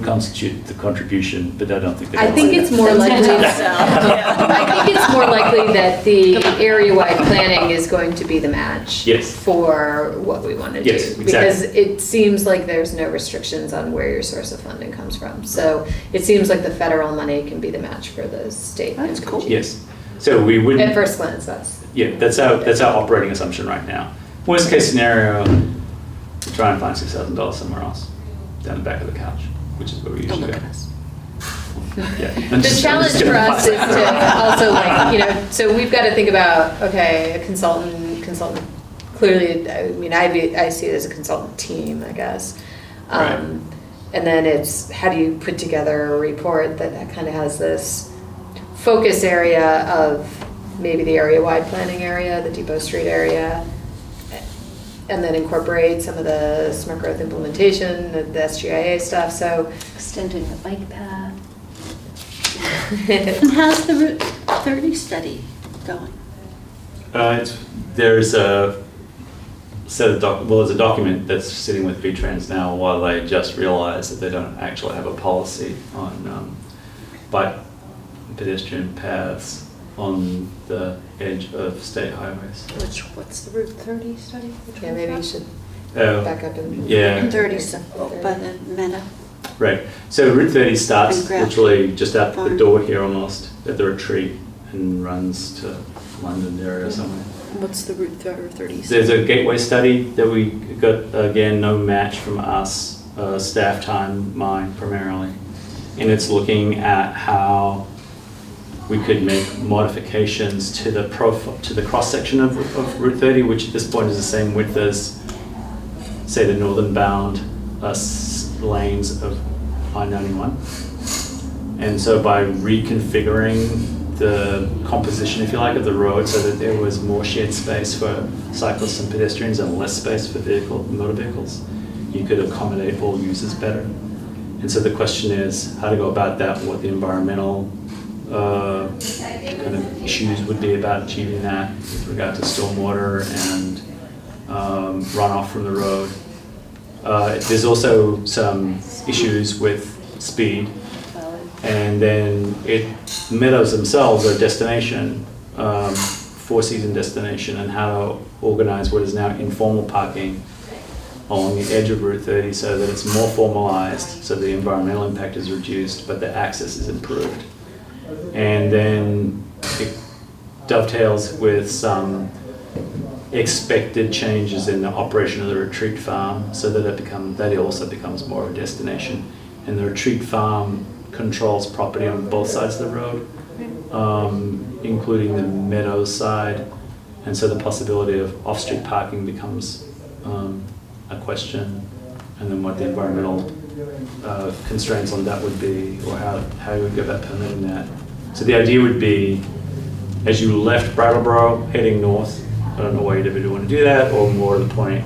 constitute the contribution, but I don't think that. I think it's more likely. I think it's more likely that the area-wide planning is going to be the match. Yes. For what we want to do. Yes, exactly. Because it seems like there's no restrictions on where your source of funding comes from. So it seems like the federal money can be the match for the state. That's and cool. PG. Yes. So we wouldn't. At first glance, That's our operating assumption right now. Worst case scenario, we try and find $6,000 somewhere else, down the back of the couch, which is where we Don't usually look go. at us. Yeah. The challenge for us is to also so we've got to think about, okay, a consultant, clearly, I mean, I see it as a consultant team, I guess. Right. And then it's, how do you put together a report that kind of has this focus area of maybe the area-wide planning area, the Depot Street area, and then incorporate some of the smart growth implementation, the SGIA stuff, so. Extending the bike path. And how's the Route 30 study going? There's a set of there's a document that's sitting with V-Trans now while they just realized that they don't actually have a policy on bike and pedestrian paths on the edge of state highways. What's the Route 30 study? Which Yeah, one's maybe you that? should Oh, back up and. yeah. 30 by the meadow. Right. So Route 30 starts And Grafton literally just out the Farm. door here almost at the retreat and runs to London area somewhere. What's the Route 30? There's a gateway study that we got, again, no match from us, staff time, mine primarily. And it's looking at how we could make modifications to the cross-section of Route 30, which at this point is the same width as, say, the northern bound lanes of I-91. And so by reconfiguring the composition, if you like, of the road so that there was more shared space for cyclists and pedestrians and less space for motor vehicles, you could accommodate all users better. And so the question is how to go about that, what the environmental kind of issues would be about achieving that with regard to stormwater and runoff from the road. There's also some issues with speed, and then meadows themselves are a destination, four-season destination, and how to organize what is now informal parking along the edge of Route 30 so that it's more formalized, so the environmental impact is reduced, but the access is improved. And then it dovetails with some expected changes in the operation of the retreat farm so that it also becomes more of a destination. And the retreat farm controls property on both sides of the road, including the meadows side. And so the possibility of off-street parking becomes a question, and then what the environmental constraints on that would be, or how you would go about permitting that. So the idea would be, as you left Brattleboro heading north, I don't know why you'd ever want to do that, or more to the point,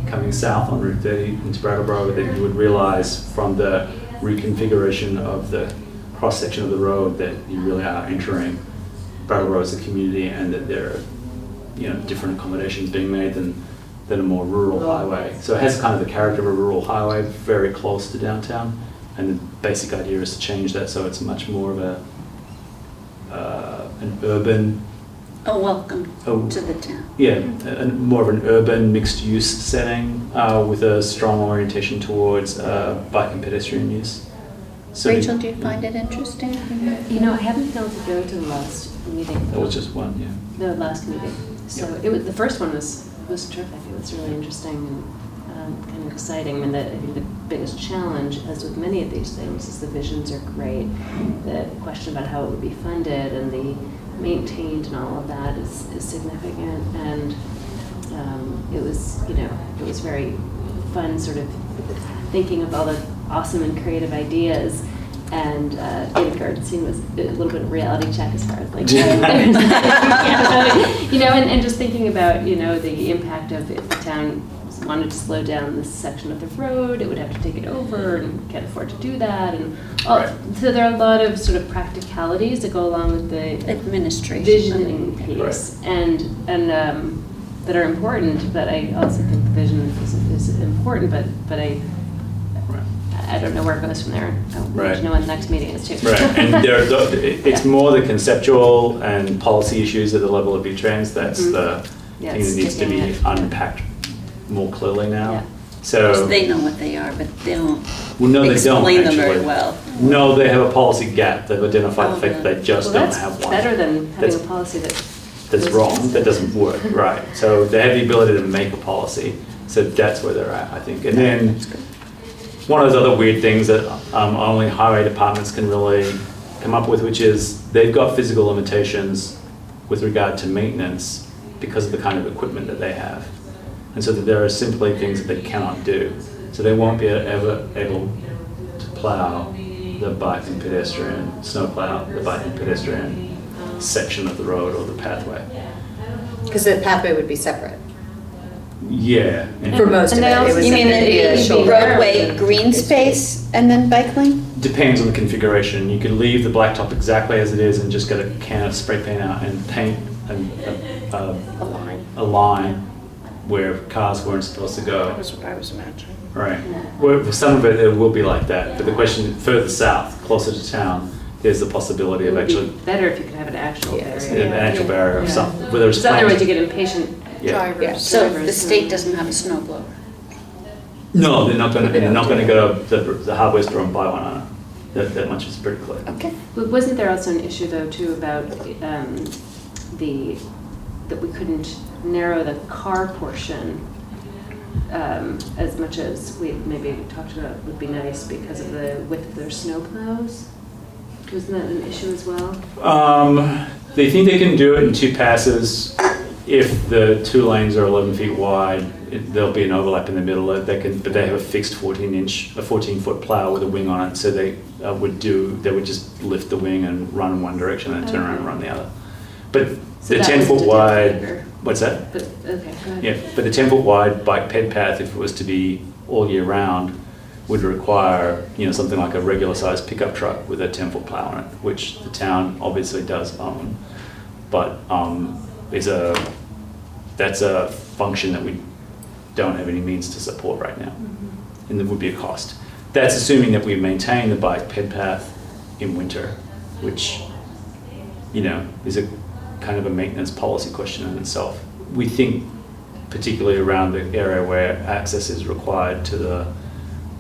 coming south on Route 30 into Brattleboro, that you would realize from the reconfiguration of the cross-section of the road that you really are entering Brattleboro as a community, and that there are different accommodations being made than a more rural highway. So it has kind of the character of a rural highway, very close to downtown, and the basic idea is to change that so it's much more of an urban. A welcome to the town. Yeah, more of an urban mixed-use setting with a strong orientation towards bike and pedestrian use. So Rachel, do you find it interesting? I haven't been able to go to the last meeting. That was just one, yeah. The last meeting. So it was, the first one was terrific. It was really interesting and kind of exciting. I think the biggest challenge, as with many of these things, is the visions are great. The question about how it would be funded and the maintained and all of that is significant. And it was, it was very fun sort of thinking of all the awesome and creative ideas. And David Gartenstein was a little bit of reality check as far as like, and just thinking about, the impact of if the town wanted to slow down this section of the road, it would have to take it over and can't afford to do that. And so there are a lot of sort of practicalities that go along with the Administration. visioning piece and that are important, but I also think the vision is important, but I don't know where it goes from there. I'll let you know when the next meeting is too. Right, and it's more the conceptual and policy issues at the level of V-Trans. That's the thing that needs to be unpacked more clearly now. Yeah. So They know what they are, but they don't well, no, they don't explain them very actually. well. No, they have a policy gap. They've identified the fact that they just Well, don't that's have one. better than having That's- a policy That's wrong. That doesn't work. Right. So they have the ability to make a policy. So that's where they're at, I think. And then one of those other weird things that only highway departments can really come up with, which is they've got physical limitations with regard to maintenance because of the kind of equipment that they have. And so that there are simply things that they cannot do. So they won't be ever able to plow the bike and pedestrian, snow plow the bike and pedestrian section of the road or the pathway. Because the pathway would be separate. Yeah. For most of And they it, it also- was You mean maybe a the shoulder. roadway green space and then bike lane? Depends on the configuration. You could leave the blacktop exactly as it is and just get a can of spray paint out and paint a line where cars weren't supposed to go. That's what I was imagining. Right. Well, for some of it, it will be like that. But the question further south, closer to town, there's the possibility It of would actually be better if you could have an actual barrier. an actual barrier of some, whether it's Because otherwise you planned. get impatient Yeah. Drivers. So the state doesn't have a snow blower. No, they're not going to. They're not going to go to the hardware store and buy one on it. That much is pretty clear. Okay. But wasn't there also an issue though too about that we couldn't narrow the car portion as much as we maybe talked about would be nice because of the width of their snow plows? Wasn't that an issue as well? They think they can do it in two passes. If the two lanes are 11 feet wide, there'll be an overlap in the middle. But they have a fixed 14-foot plow with a wing on it, so they would just lift the wing and run in one direction and turn around and run the other. But So the that 10-foot was a wide, difference. what's that? But, okay, go ahead. Yeah, but the 10-foot wide bike ped path, if it was to be all year round, would require, something like a regular sized pickup truck with a 10-foot plow on it, which the town obviously does own. But that's a function that we don't have any means to support right now. And there would be a cost. That's assuming that we maintain the bike ped path in winter, which, is a kind of a maintenance policy question in itself. We think, particularly around the area where access is required to the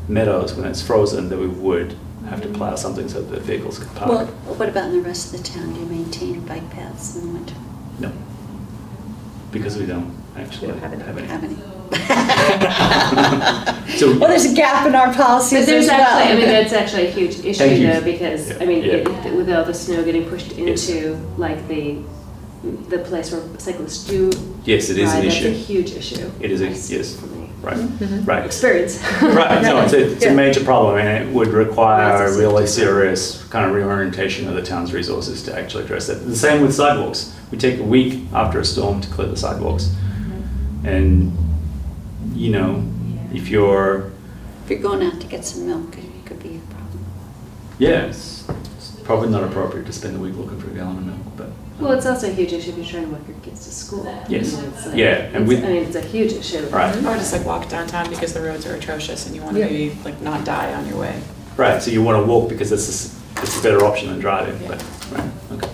meadows when it's frozen, that we would have to plow something so that the vehicles can park. Well, what about in the rest of the town? Do you maintain bike paths in the winter? No, because we don't actually have any. Have any? So, Well, there's a gap in our policies But there's as well. actually, that's actually a huge Thank issue you. though, because, Yeah. with all the snow getting pushed Yes. into like the place where cyclists do yes, it is ride, an that's a issue. huge issue. It is yes, For me. right, right. Experience. Right, no, it's a major problem, and it would require Lots a of really safety. serious kind of reorientation of the town's resources to actually address that. The same with sidewalks. We take a week after a storm to clear the sidewalks. And, if you're, If you're going out to get some milk, it could be a problem. it's probably not appropriate to spend a week looking for a gallon of milk, but. Well, it's also a huge issue if you're trying to walk your kids to school. Yes. It's like- Yeah, and it's a huge issue. Right. Or just like walk downtown because the roads are atrocious and you want to maybe like not die on your way. Right, so you want to walk because it's a better option than driving, but, right, okay.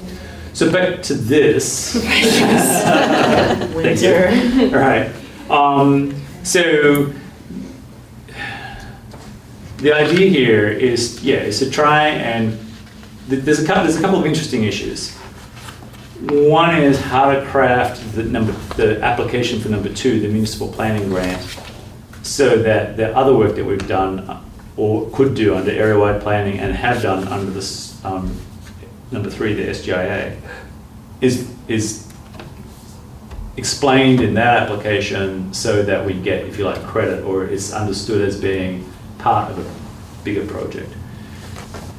So back to this. Thank Winter. you. All right. So the idea here is to try and there's a couple of interesting issues. One is how to craft the application for number 2, the municipal planning grant, so that the other work that we've done or could do under area-wide planning and have done under this number 3, the SGIA, is explained in that application so that we get, if you like, credit, or it's understood as being part of a bigger project.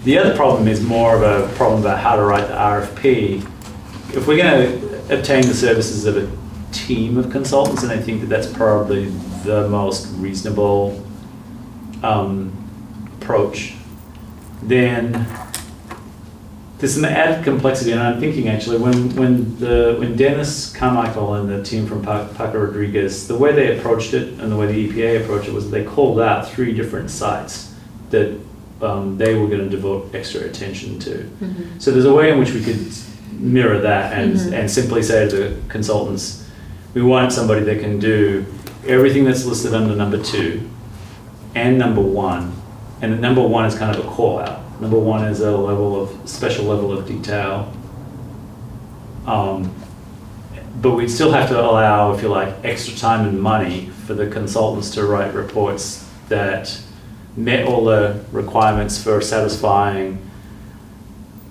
The other problem is more of a problem about how to write the RFP. If we're going to obtain the services of a team of consultants, and I think that that's probably the most reasonable approach, then there's some added complexity. And I'm thinking actually when Dennis Carmichael and the team from Parker Rodriguez, the way they approached it and the way the EPA approached it was they called out 3 different sites that they were going to devote extra attention to. Mm-hmm. So there's a way in which we could mirror that and simply say to the consultants, we want somebody that can do everything that's listed under number 2 and number 1. And number 1 is kind of a call out. Number 1 is a special level of detail. But we'd still have to allow, if you like, extra time and money for the consultants to write reports that met all the requirements for satisfying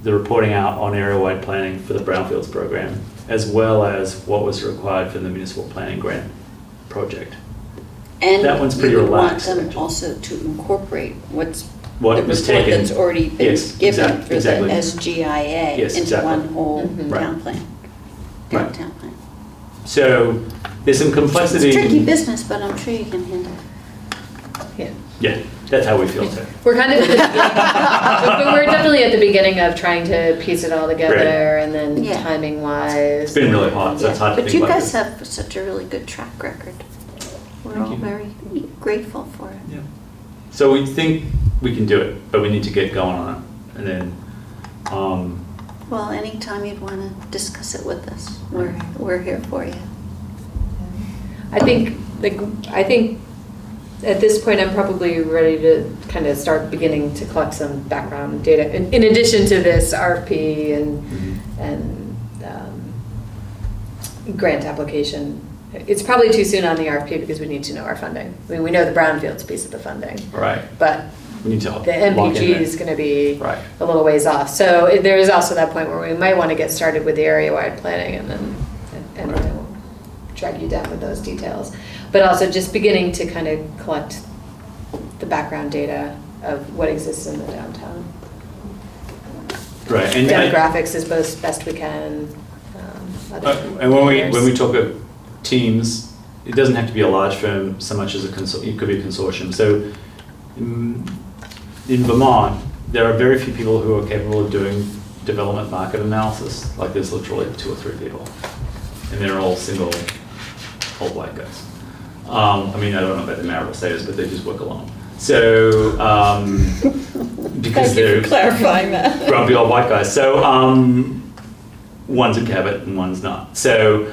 the reporting out on area-wide planning for the Brownfields program, as well as what was required for the municipal planning grant project. And that one's pretty you would relaxed, want them actually. also to incorporate What the was report taken. that's already been Yes, given for exactly. the SGIA Yes, into exactly. one whole Mhm. town plan, Right. downtown plan. So there's some complexity. It's tricky business, but I'm sure you can handle it. Yeah, that's how we feel too. We're kind of at the beginning, but we're definitely at the beginning of trying to piece it all together, Right. and then Yeah. timing wise. It's been really hot, so it's hard to But think you about guys this. have such a really good track record. We're Thank all you. very grateful for it. Yeah. So we think we can do it, but we need to get going on it. And then, Well, anytime you'd want to discuss it with us, we're here for you. I think at this point, I'm probably ready to kind of start beginning to collect some background data in addition to this RFP and grant application. It's probably too soon on the RFP because we need to know our funding. I mean, we know the Brownfields piece of the funding, right, but we need to the lock in MPG there. is going to be Right. a little ways off. So there is also that point where we might want to get started with the area-wide planning and then we'll drag you down with those details. But also just beginning to kind of collect the background data of what exists in the downtown. Right, and Demographics as best we can. Other and when we players. talk of teams, it doesn't have to be a large firm so much as it could be a consortium. So in Vermont, there are very few people who are capable of doing development market analysis. Like there's literally 2 or 3 people, and they're all single old white guys. I mean, I don't know about their marital status, but they just work alone. So because Thank you they're for clarifying that. grumpy old white guys. So one's a Cabot and one's not. So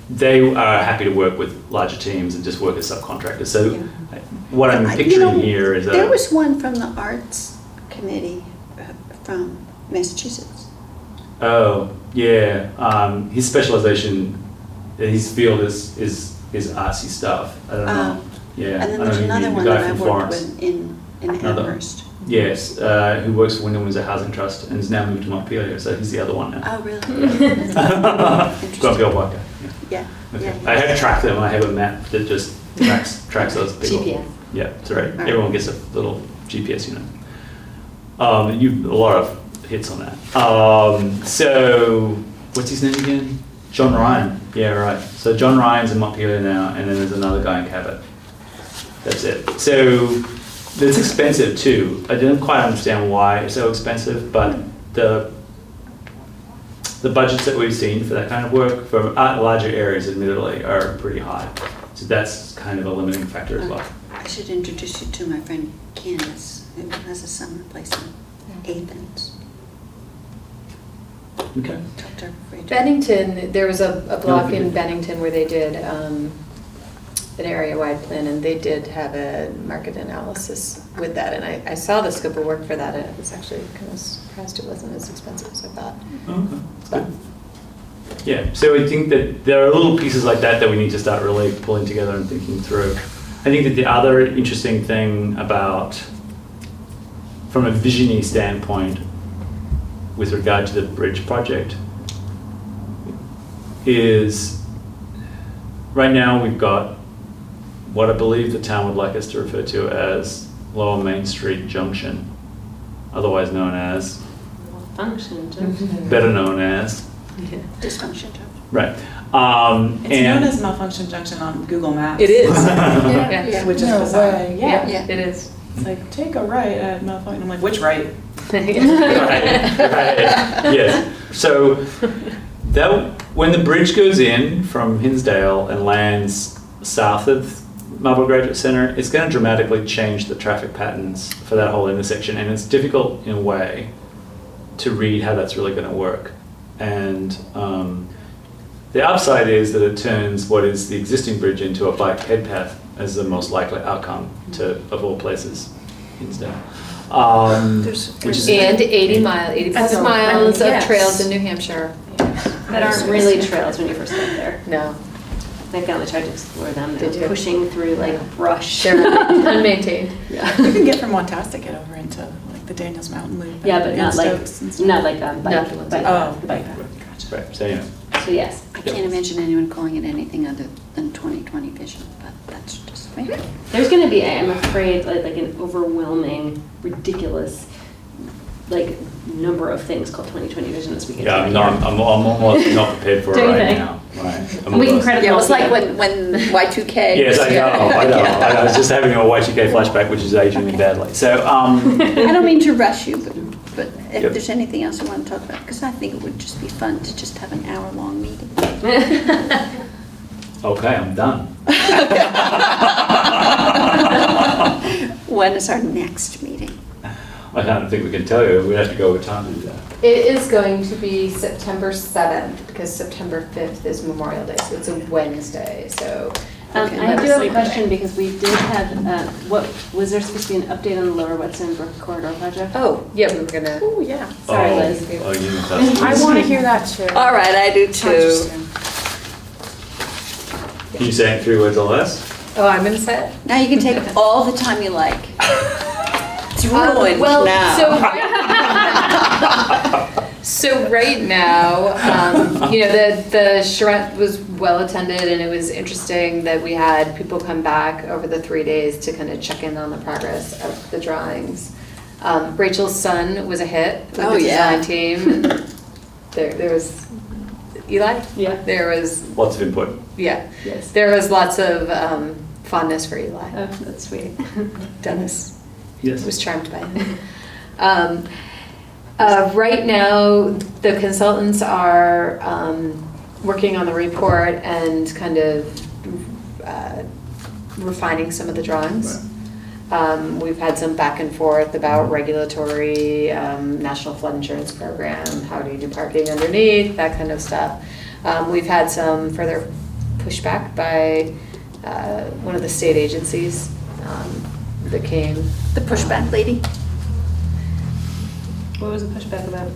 they are happy to work with larger teams and just work as subcontractors. So Yeah. what I'm You picturing know, here is there was one from the Arts Committee from Massachusetts. oh yeah, his specialization, his field is artsy stuff. I don't know. Yeah, And then I there's know another the one guy that I from worked Florence. with in Another. Amherst. Yes, who works for Wyndham Windsor Housing Trust and has now moved to Montpelier, so he's the other one now. Oh, really? Grumpy old white guy. Yeah, Okay. yeah. I have tracked them. I have a map that just tracks those people. GPS. Yeah, that's right. Right. Everyone gets a little GPS unit. You've a lot of hits on that. So what's his name again? John Ryan. Yeah, right. So John Ryan's in Montpelier now, and then there's another guy in Cabot. That's it. So it's expensive too. I didn't quite understand why it's so expensive, but the budgets that we've seen for that kind of work for larger areas, admittedly, are pretty high. So that's kind of a limiting factor as well. I should introduce you to my friend Candace, who has a summer place in Athens. Okay. Talked to her before you do. Bennington, there was a block in Okay. Bennington where they did an area-wide plan, and they did have a market analysis with that, and I saw the scope of work for that, and I was actually kind of surprised it wasn't as expensive as I thought. Okay, that's good. Yeah, so I think that there are little pieces like that that we need to start really pulling together and thinking through. I think that the other interesting thing about, from a vision-y standpoint, with regard to the bridge project, is, right now we've got what I believe the town would like us to refer to as Lower Main Street Junction, otherwise known as, Function. better known as, Dysfunction job. right. It's known And as Malfunction Junction on Google Maps. It is. Yeah, which is No bizarre. way. Yeah. Yeah, it is. It's like, take a right at Malfunction. I'm like, which right? right, yes. So that when the bridge goes in from Hinsdale and lands south of Marlborough Graduate Centre, it's going to dramatically change the traffic patterns for that whole intersection, and it's difficult in a way to read how that's really going to work. And the upside is that it turns what is the existing bridge into a bike head path as the most likely outcome to, of all places, Hinsdale. Which is And 85 That's miles of yes. trails in New Hampshire. That aren't really trails when you first get there. No, I finally tried to explore them. Did They're you? pushing through like brush. they're unmaintained. Yeah. You can get from Wantas to get over into like the Daniels Mountain Loop. Yeah, but and not like, Stokes and stuff. not like Not bike, the ones bike, Oh, bike. gotcha. right, so you know. So yes. I can't imagine anyone calling it anything other than 20/20 vision, but that's just me. There's going to be, I'm afraid, like an overwhelming, ridiculous, like number of things called 2020 vision this weekend. Yeah, I'm almost not prepared for it Don't you right think? now. Right. And we can credit Yeah, it them was all like together. when Y2K. Yes, I know. I was just having a Y2K flashback, which is aging me badly. So, I don't mean to rush you, but if Yep. there's anything else you want to talk about, because I think it would just be fun to just have an hour-long meeting. okay, I'm done. When is our next meeting? I don't think we can tell you. We have to go over time to do that. It is going to be September 7th because September 5th is Memorial Day, so it's a Wednesday, so. Okay, I do have a Legislative question Day. because we did have, what, was there supposed to be an update on the Lower Wetstone Brook Corridor project? Oh, Yeah, we were gonna. Oh, yeah. Sorry, Oh, Liz. Oh, you must have I want to hear that too. all right, I do too. Can you say it in 3 words or less? Oh, I'm gonna say it? Now you can take all the time you like. It's ruined Well, now. So right now, the charrette was well attended, and it was interesting that we had people come back over the 3 days to kind of check in on the progress of the drawings. Rachel's son was a hit with Oh, the yeah. design team. There was Eli. Yeah. There was Lots of input. Yes. There was lots of fondness for Eli. Oh, that's sweet. Dennis Yes. was charmed by him. Right now, the consultants are working on the report and kind of refining some of the drawings. We've had some back and forth about regulatory, National Flood Insurance Program, how do you do parking underneath, that kind of stuff. We've had some further pushback by one of the state agencies that came. The pushback lady. What was the pushback about?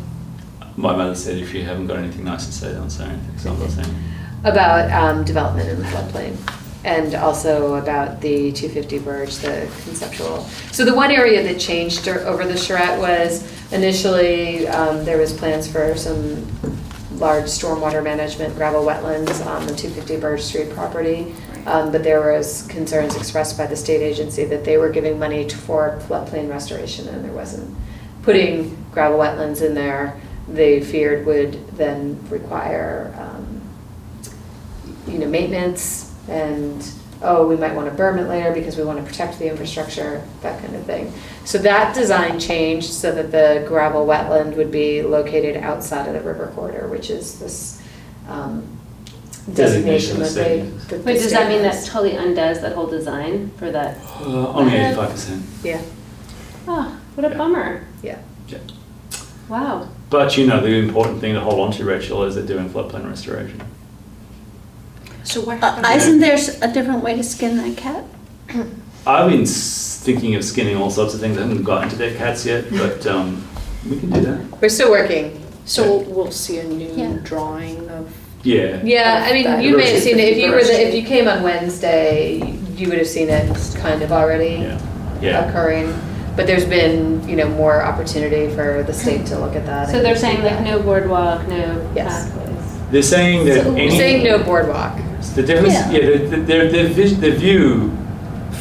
My mother said if you haven't got anything nice to say, don't say anything. So I'm not saying. About development in the floodplain, and also about the 250 Burge, the conceptual. So the one area that changed over the charrette was initially there was plans for some large stormwater management gravel wetlands on the 250 Burge Street property, but there was concerns expressed by the state agency that they were giving money for floodplain restoration, and there wasn't. Putting gravel wetlands in there, they feared would then require, maintenance, and, we might want to berm it later because we want to protect the infrastructure, that kind of thing. So that design changed so that the gravel wetland would be located outside of the river corridor, which is this designation that they. that the Wait, does state that mean that has. totally undoes that whole design for that? Only 85%. Yeah, Oh, what a bummer. yeah. Yeah. Wow. But the important thing to hold on to, Rachel, is they're doing floodplain restoration. So what happened? Isn't there a different way to skin that cat? I've been thinking of skinning all sorts of things. I haven't gotten to dead cats yet, but we can do that. We're still working. So we'll see a new Yeah. drawing of. Yeah. Yeah, I mean, That you may have seen it, if you were, 50 if you came on Wednesday, you would have seen it kind of already Yeah. Yeah. occurring. But there's been, more opportunity for the state to look at that. So and they're saying like feedback. no boardwalk, no Yes. pathways. They're saying that You're any... saying no boardwalk. The difference, Yeah. the view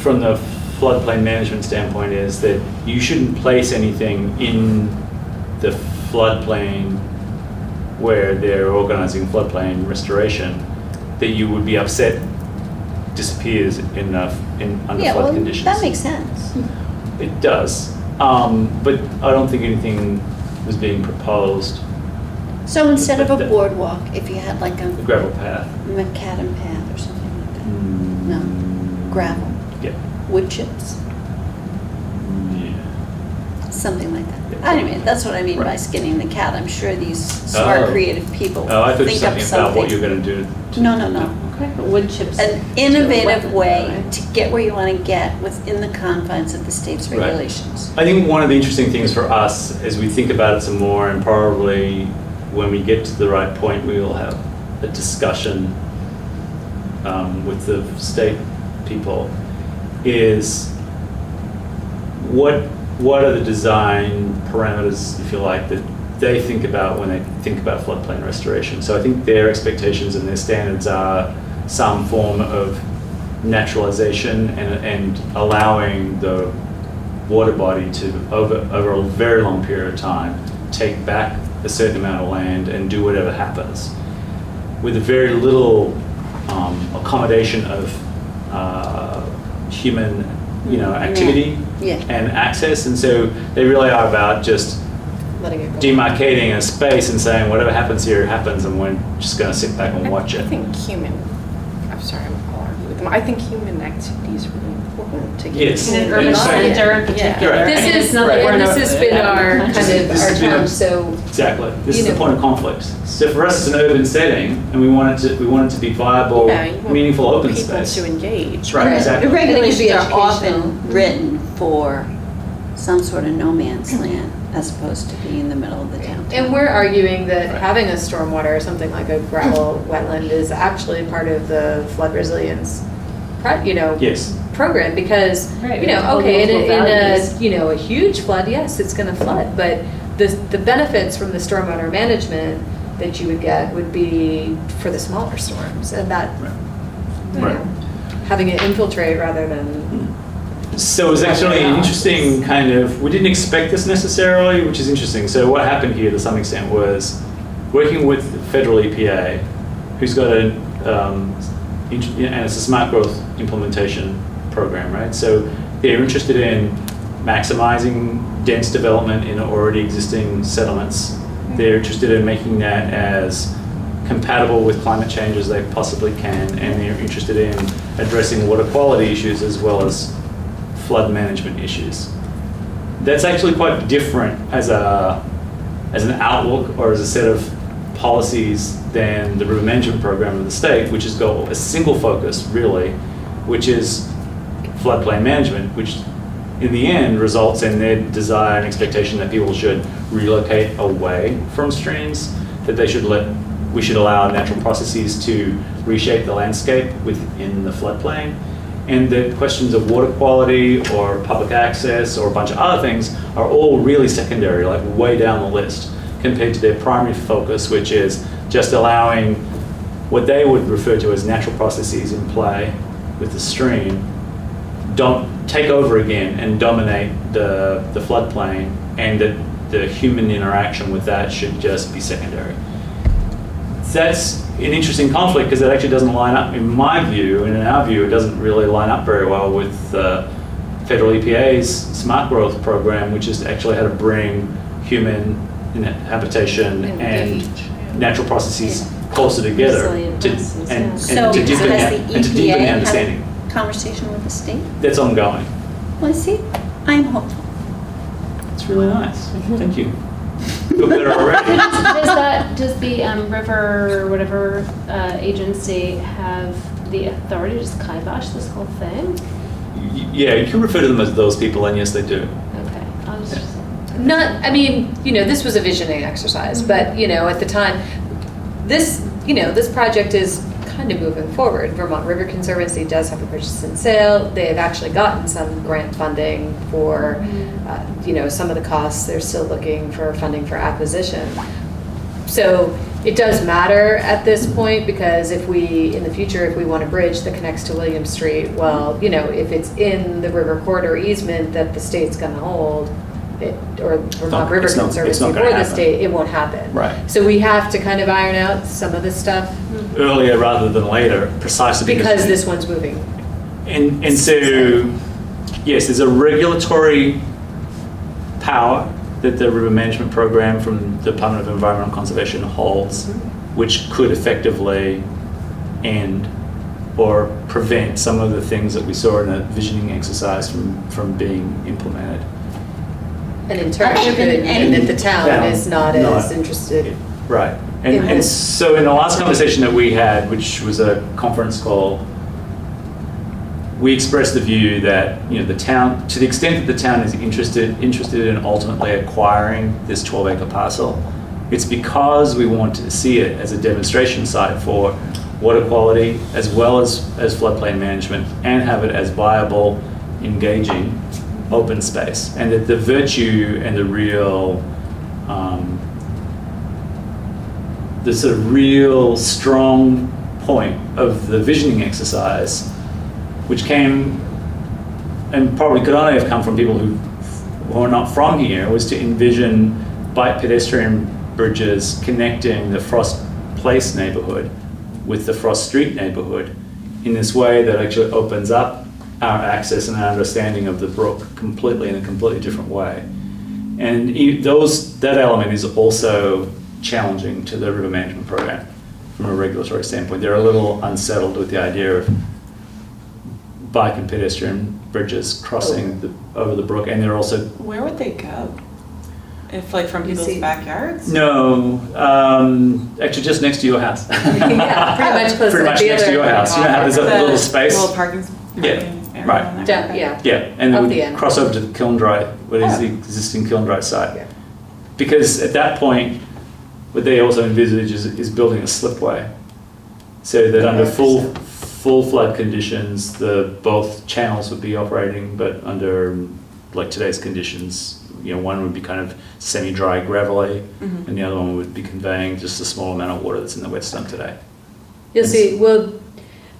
from the floodplain management standpoint is that you shouldn't place anything in the floodplain where they're organizing floodplain restoration that you would be upset disappears under Yeah, flood well, conditions. that makes sense. It does, but I don't think anything was being proposed. So instead of a boardwalk, if you had like a A gravel path. macadam path or something like that? Mm, No, gravel, Yeah. wood chips, Yeah. something like that. Yeah. Anyway, that's what I mean by Right. skinning the cat. I'm sure these smart, Oh. creative people Oh, I thought you were think up talking about what you're something. going to do. No, no, no. Okay, but wood chips. An to a innovative wetland, way right? to get where you want to get within the confines of the state's Right. regulations. I think one of the interesting things for us as we think about it some more, and probably when we get to the right point, we will have a discussion with the state people, is what are the design parameters, if you like, that they think about when they think about floodplain restoration. So I think their expectations and their standards are some form of naturalization and allowing the water body to, over a very long period of time, take back a certain amount of land and do whatever happens, with a very little accommodation of human, activity Yeah. and access. And so they really are about just Letting it go. demarcating a space and saying whatever happens here happens, and we're just going to sit back and watch I it. think I'm sorry, I'll argue with them. I think human activity is really important to get. Yes. In an And urban so- center in Yeah. particular. Right. I mean, This it's is, not like we're and in this a- has been our kind This of, has our been a- challenge, so. Exactly. This is You the know. point of conflict. So for us, it's an urban setting, and we want it to be viable, Yeah, you want meaningful open people space. to engage. Right, The exactly. regulations be are educational. often written for some sort of no man's land as opposed to being in the middle of the downtown. And we're arguing that having a stormwater, something like a gravel wetland, is actually part of the flood resilience, Yes. program, because, Right, you know, it's all okay, in local values. a huge flood, yes, it's gonna flood, but the benefits from the stormwater management that you would get would be for the smaller storms, and that, you know, Right. having it infiltrate rather than, So it was actually an interesting kind of, we didn't expect this necessarily, which is interesting. So what happened here to some extent was working with the federal EPA, who's got and it's a smart growth implementation program, right? So they're interested in maximizing dense development in already existing settlements. They're interested in making that as compatible with climate change as they possibly can, and they're interested in addressing water quality issues as well as flood management issues. That's actually quite different as an outlook or as a set of policies than the river management program of the state, which has got a single focus really, which is floodplain management, which in the end results in their desire and expectation that people should relocate away from streams, that we should allow natural processes to reshape the landscape within the floodplain. And the questions of water quality or public access or a bunch of other things are all really secondary, like way down the list, compared to their primary focus, which is just allowing what they would refer to as natural processes in play with the stream don't take over again and dominate the floodplain, and that the human interaction with that should just be secondary. That's an interesting conflict because it actually doesn't line up, in my view, and in our view, it doesn't really line up very well with federal EPA's smart growth program, which is actually how to bring human habitation and natural processes closer together Resilient to, processes, and, yeah. and So to deepen has and the to deepen the EPA had understanding. a conversation with the state? That's ongoing. Well, see, I'm hopeful. It's really nice. Thank you. Feel better already. Does the river, whatever agency have the authority to just kibosh this whole thing? Yeah, you can refer to them as those people, and yes, they do. Okay, I was just. this was a visioning exercise, but, at the time, this project is kind of moving forward. Vermont River Conservancy does have a purchase and sale. They have actually gotten some grant funding for, some of the costs. They're still looking for funding for acquisition. So it does matter at this point, because if we, in the future, if we want a bridge that connects to William Street, well, you know, if it's in the river corridor easement that the state's gonna hold, or Vermont River it's not Conservancy gonna for the happen. state, it won't happen. Right. So we have to kind of iron out some of this stuff, Earlier rather than later, precisely because this one's moving. And so, yes, there's a regulatory power that the river management program from the Department of Environmental Conservation holds, which could effectively end or prevent some of the things that we saw in a visioning exercise from being implemented. And in turn, And- it could mean that the Town, town is not as not- interested. Right. In And this. so in the last conversation that we had, which was a conference call, we expressed the view that, you know, the town, to the extent that the town is interested in ultimately acquiring this 12-acre parcel, it's because we want to see it as a demonstration site for water quality as well as floodplain management, and have it as viable, engaging open space. And that the virtue and the real, the sort of real strong point of the visioning exercise, which came, and probably could only have come from people who are not from here, was to envision bike pedestrian bridges connecting the Frost Place neighborhood with the Frost Street neighborhood in this way that actually opens up our access and our understanding of the brook completely in a completely different way. And that element is also challenging to the river management program from a regulatory standpoint. They're a little unsettled with the idea of bike and pedestrian bridges crossing over the brook, and they're also Where would they go? If like from You people's see- backyards? no, actually just next to your house. Yeah, pretty much close to Pretty much the next to other- your house. You know how there's a The little space. Little parking Yeah, area right. on there. Down, yeah. Yeah, and then Up we the end. cross over to the Kilndry, what is Oh. the existing Kilndry site. Yeah. Because at that point, what they also envisage is building a slipway, so that under full flood conditions, both channels would be operating, but under like today's conditions, you know, one would be kind of semi-dry gravelly, Mhm. and the other one would be conveying just a small amount of water that's in the whetstone today. You'll see, well,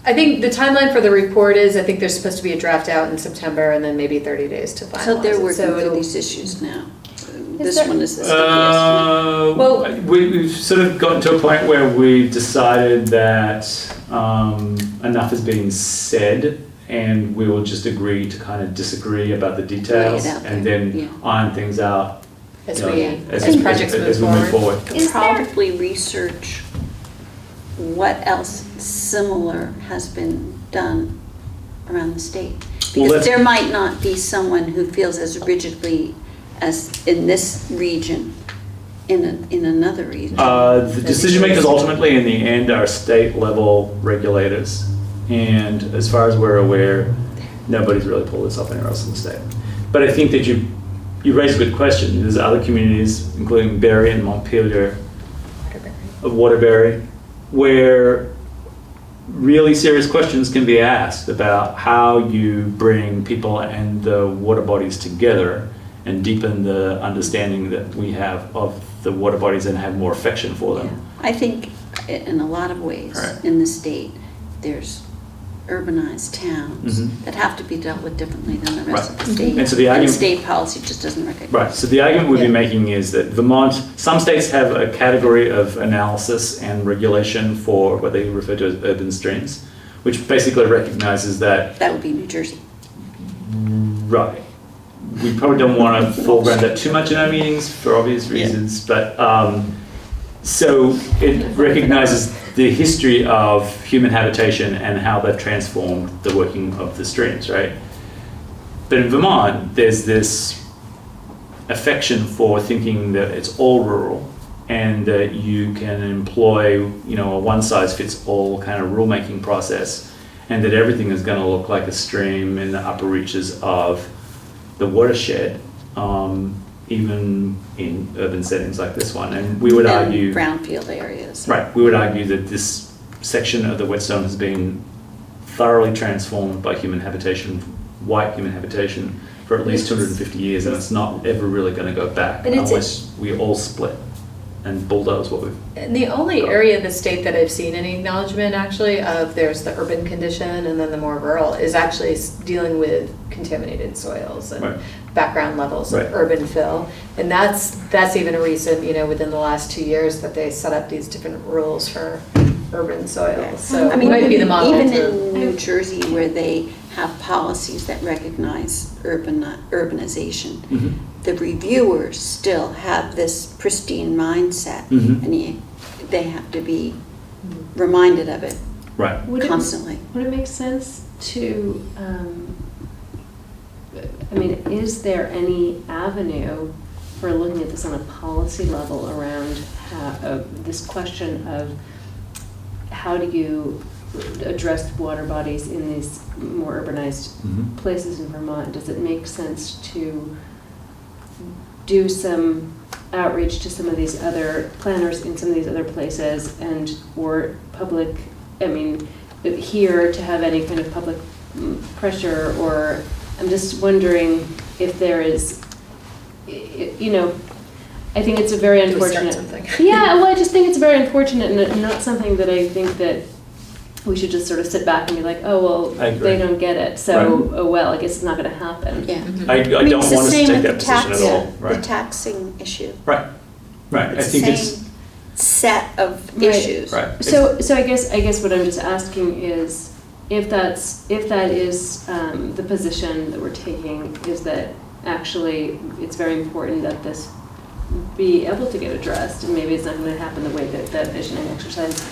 I think the timeline for the report is, I think there's supposed to be a draft out in September, and then maybe 30 days to finalize So they're it. working So through it'll- these issues now. This there- one is the stickiest. Well- We've sort of gotten to a point where we've decided that enough has been said, and we will just agree to kind of disagree about the details, Lay it out and there, then yeah. iron things out As you know, we, as as we- projects as move we move forward. forward. Could Is there- probably research what else similar has been done around the state. Well, Because that's- there might not be someone who feels as rigidly as in this region, in another region. The decision makers ultimately in the end are state level regulators, and as far as we're aware, nobody's really pulled this off anywhere else in the state. But I think that you raise a good question. There's other communities, including Barrie and Montpelier, of Waterbury, where really serious questions can be asked about how you bring people and the water bodies together and deepen the understanding that we have of the water bodies and have more affection for them. I think in a lot of ways Right. in the state, there's urbanized towns Mhm. that have to be dealt with differently than the rest Right. of the state. And so the argument- state policy just doesn't recognize. Right, so the argument we'd be Yeah. making is that Vermont, some states have a category of analysis and regulation for what they refer to as urban streams, which basically recognizes that, That would be New Jersey. right, we probably don't want to foreground that too much in our meetings for obvious reasons, but, so it recognizes the history of human habitation and how they've transformed the working of the streams, right? But in Vermont, there's this affection for thinking that it's all rural and that you can employ, you know, a one-size-fits-all kind of rulemaking process, and that everything is going to look like a stream in the upper reaches of the watershed, even in urban settings like this one. And we would And argue... brownfield areas. Right, we would argue that this section of the whetstone has been thoroughly transformed by human habitation, white human habitation, for at least 250 years, and it's not ever really going to go back And it's- unless we all split. and bulldoze what we've. And the only area in the state that I've seen any acknowledgement actually of there's the urban condition and then the more rural is actually dealing with contaminated soils and Right. background levels Right. of urban fill. And that's even a reason, within the last 2 years that they set up these different rules for urban soils. So I it mean, might be the model even to. in New Jersey where they have policies that recognize urbanization, Mhm. the reviewers still have this pristine mindset, Mhm. and they have to be reminded of it Right. Would it- constantly. Would it make sense to, is there any avenue for looking at this on a policy level around this question of how do you address water bodies in these more urbanized Mhm. places in Vermont? Does it make sense to do some outreach to some of these other planners in some of these other places or public, here to have any kind of public pressure? Or I'm just wondering if there is, I think it's a very Do we start unfortunate. something? Yeah, well, I just think it's very unfortunate and not something that I think that we should just sort of sit back and be like, oh, well, I agree. they don't get it, so, Right. oh, well, I guess it's not gonna happen. Yeah. I I mean, don't it's the want us to same take with that the position at tax- all. The Right. taxing issue. Right. Right. I It's think the it's same set of Right. issues. right. So I guess what I'm just asking is, if that is the position that we're taking, is that actually it's very important that this be able to get addressed, and maybe it's not going to happen the way that that visioning exercise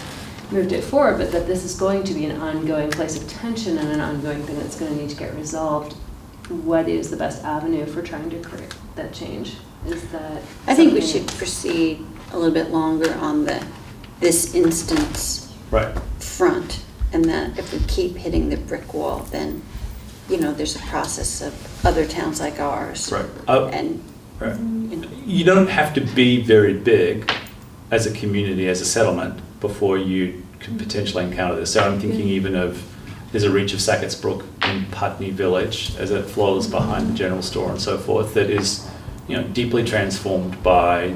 moved it forward, but that this is going to be an ongoing place of tension and an ongoing thing that's going to need to get resolved. What is the best avenue for trying to create that change? Is that I think we something- should proceed a little bit longer on this instance Right. front, and that if we keep hitting the brick wall, then, there's a process of other towns like ours. Right. And, Right. you know, You don't have to be very big as a community, as a settlement, before you could potentially encounter this. So I'm thinking even of, there's a reach of Sackett's Brook in Putney Village as it flows behind the general store and so forth, that is, deeply transformed by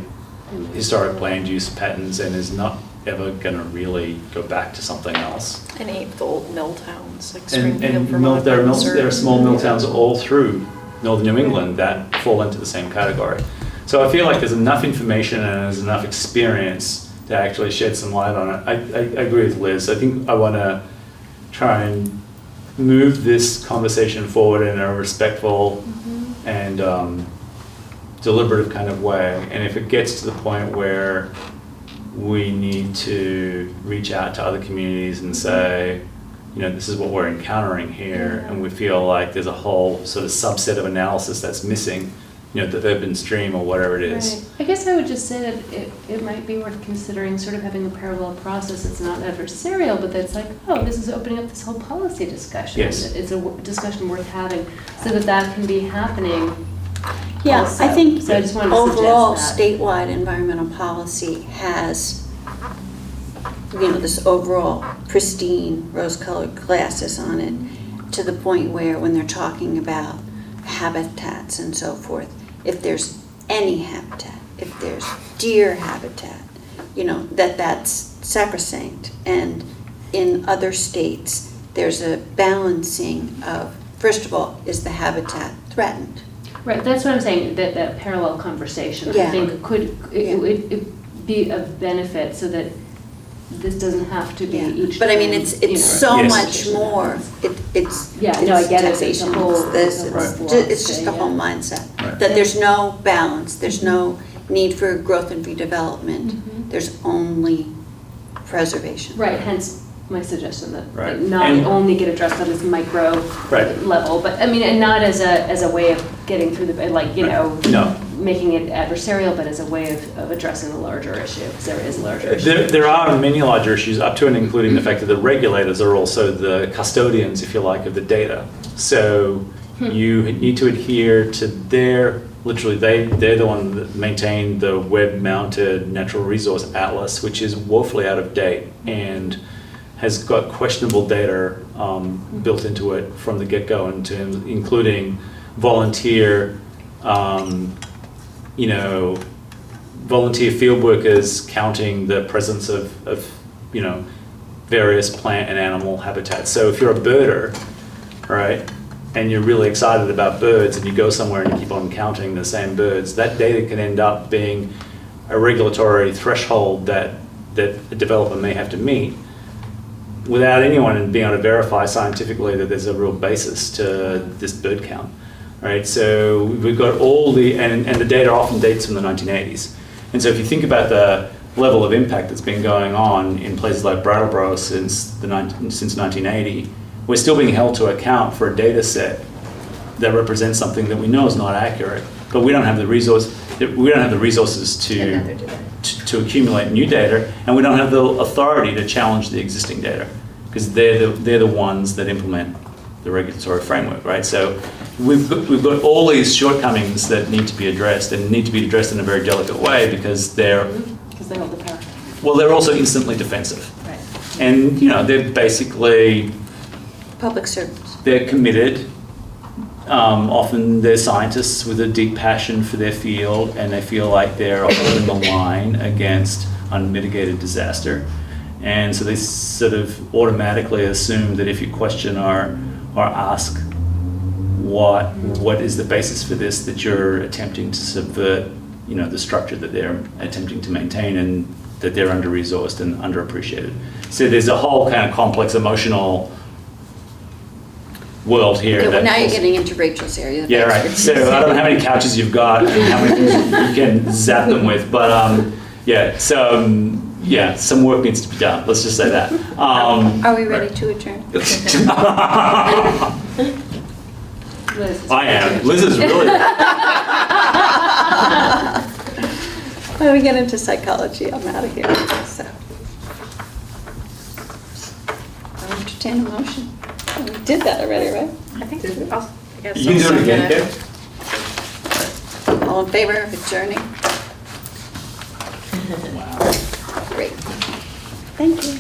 historic land use patterns and is not ever going to really go back to something else. And eight old mill towns, like And Springfield, Vermont. there Windsor. are small mill towns all through northern New England that fall into the same category. So I feel like there's enough information and there's enough experience to actually shed some light on it. I agree with Liz. I think I want to try and move this conversation forward in a respectful and deliberative kind of way. And if it gets to the point where we need to reach out to other communities and say, this is what we're encountering here, and we feel like there's a whole sort of subset of analysis that's missing, the urban stream or whatever it is. Right. I guess I would just say that it might be worth considering sort of having a parallel process that's not adversarial, but that's like, oh, this is opening up this whole policy discussion. Yes. It's a discussion worth having, so that can be happening. Yeah, also. I think So I just wanted to overall suggest that. statewide environmental policy has, this overall pristine rose-colored glasses on it, to the point where when they're talking about habitats and so forth, if there's any habitat, if there's deer habitat, that's sacrosanct. And in other states, there's a balancing of, first of all, is the habitat threatened? Right, that's what I'm saying, that parallel conversation, I Yeah. think Yeah. it would be of benefit so that this doesn't have to be each. But I mean, time, it's so Yes. much more. It's Yeah, no, I get it. It's a taxation, whole- it's this, it's a it's whole ju- it's just the philosophy, whole yeah. mindset. Right. That there's no balance, there's no need for growth and redevelopment, Mhm. there's only preservation. Right, hence my suggestion that Right. not And- only get addressed on this micro Right. level, but and not as a way of getting through the, No. making it adversarial, but as a way of addressing the larger issue, because there is a larger issue. There are many larger issues, up to and including the fact that the regulators are also the custodians, if you like, of the data. So you need to adhere to they're the one that maintain the web-mounted natural resource atlas, which is woefully out of date and has got questionable data built into it from the get-go, including volunteer, volunteer field workers counting the presence of various plant and animal habitats. So if you're a birder, right, and you're really excited about birds and you go somewhere and you keep on counting the same birds, that data can end up being a regulatory threshold that a developer may have to meet without anyone being able to verify scientifically that there's a real basis to this bird count, right? So we've got all and the data often dates from the 1980s. And so if you think about the level of impact that's been going on in places like Brattleboro since 1980, we're still being held to account for a data set that represents something that we know is not accurate, but we don't have the resources to accumulate new data, and we don't have the authority to challenge the existing data, because they're the ones that implement the regulatory framework, right? So we've got all these shortcomings that need to be addressed, and need to be addressed in a very delicate way, because they're all the power. well, they're also instantly defensive, Right. and they're basically Public servants. they're committed. Often they're scientists with a deep passion for their field, and they feel like they're holding the line against unmitigated disaster. And so they sort of automatically assume that if you question or ask what is the basis for this, that you're attempting to subvert, the structure that they're attempting to maintain, and that they're under-resourced and underappreciated. So there's a whole kind of complex emotional world here. Okay, well, that now you're also- getting into Rachel's area. Yeah, right. So I don't know how many couches you've got and how many things you can zap them with, but some work needs to be done. Let's just say that. Are we ready to adjourn? I am. Liz is really. When we get into psychology, I'm out of here, so. I'll entertain a motion. We did that already, right? I think I guess You can do it again, second Deb? All in favor of adjourning? Wow. Great. Thank you.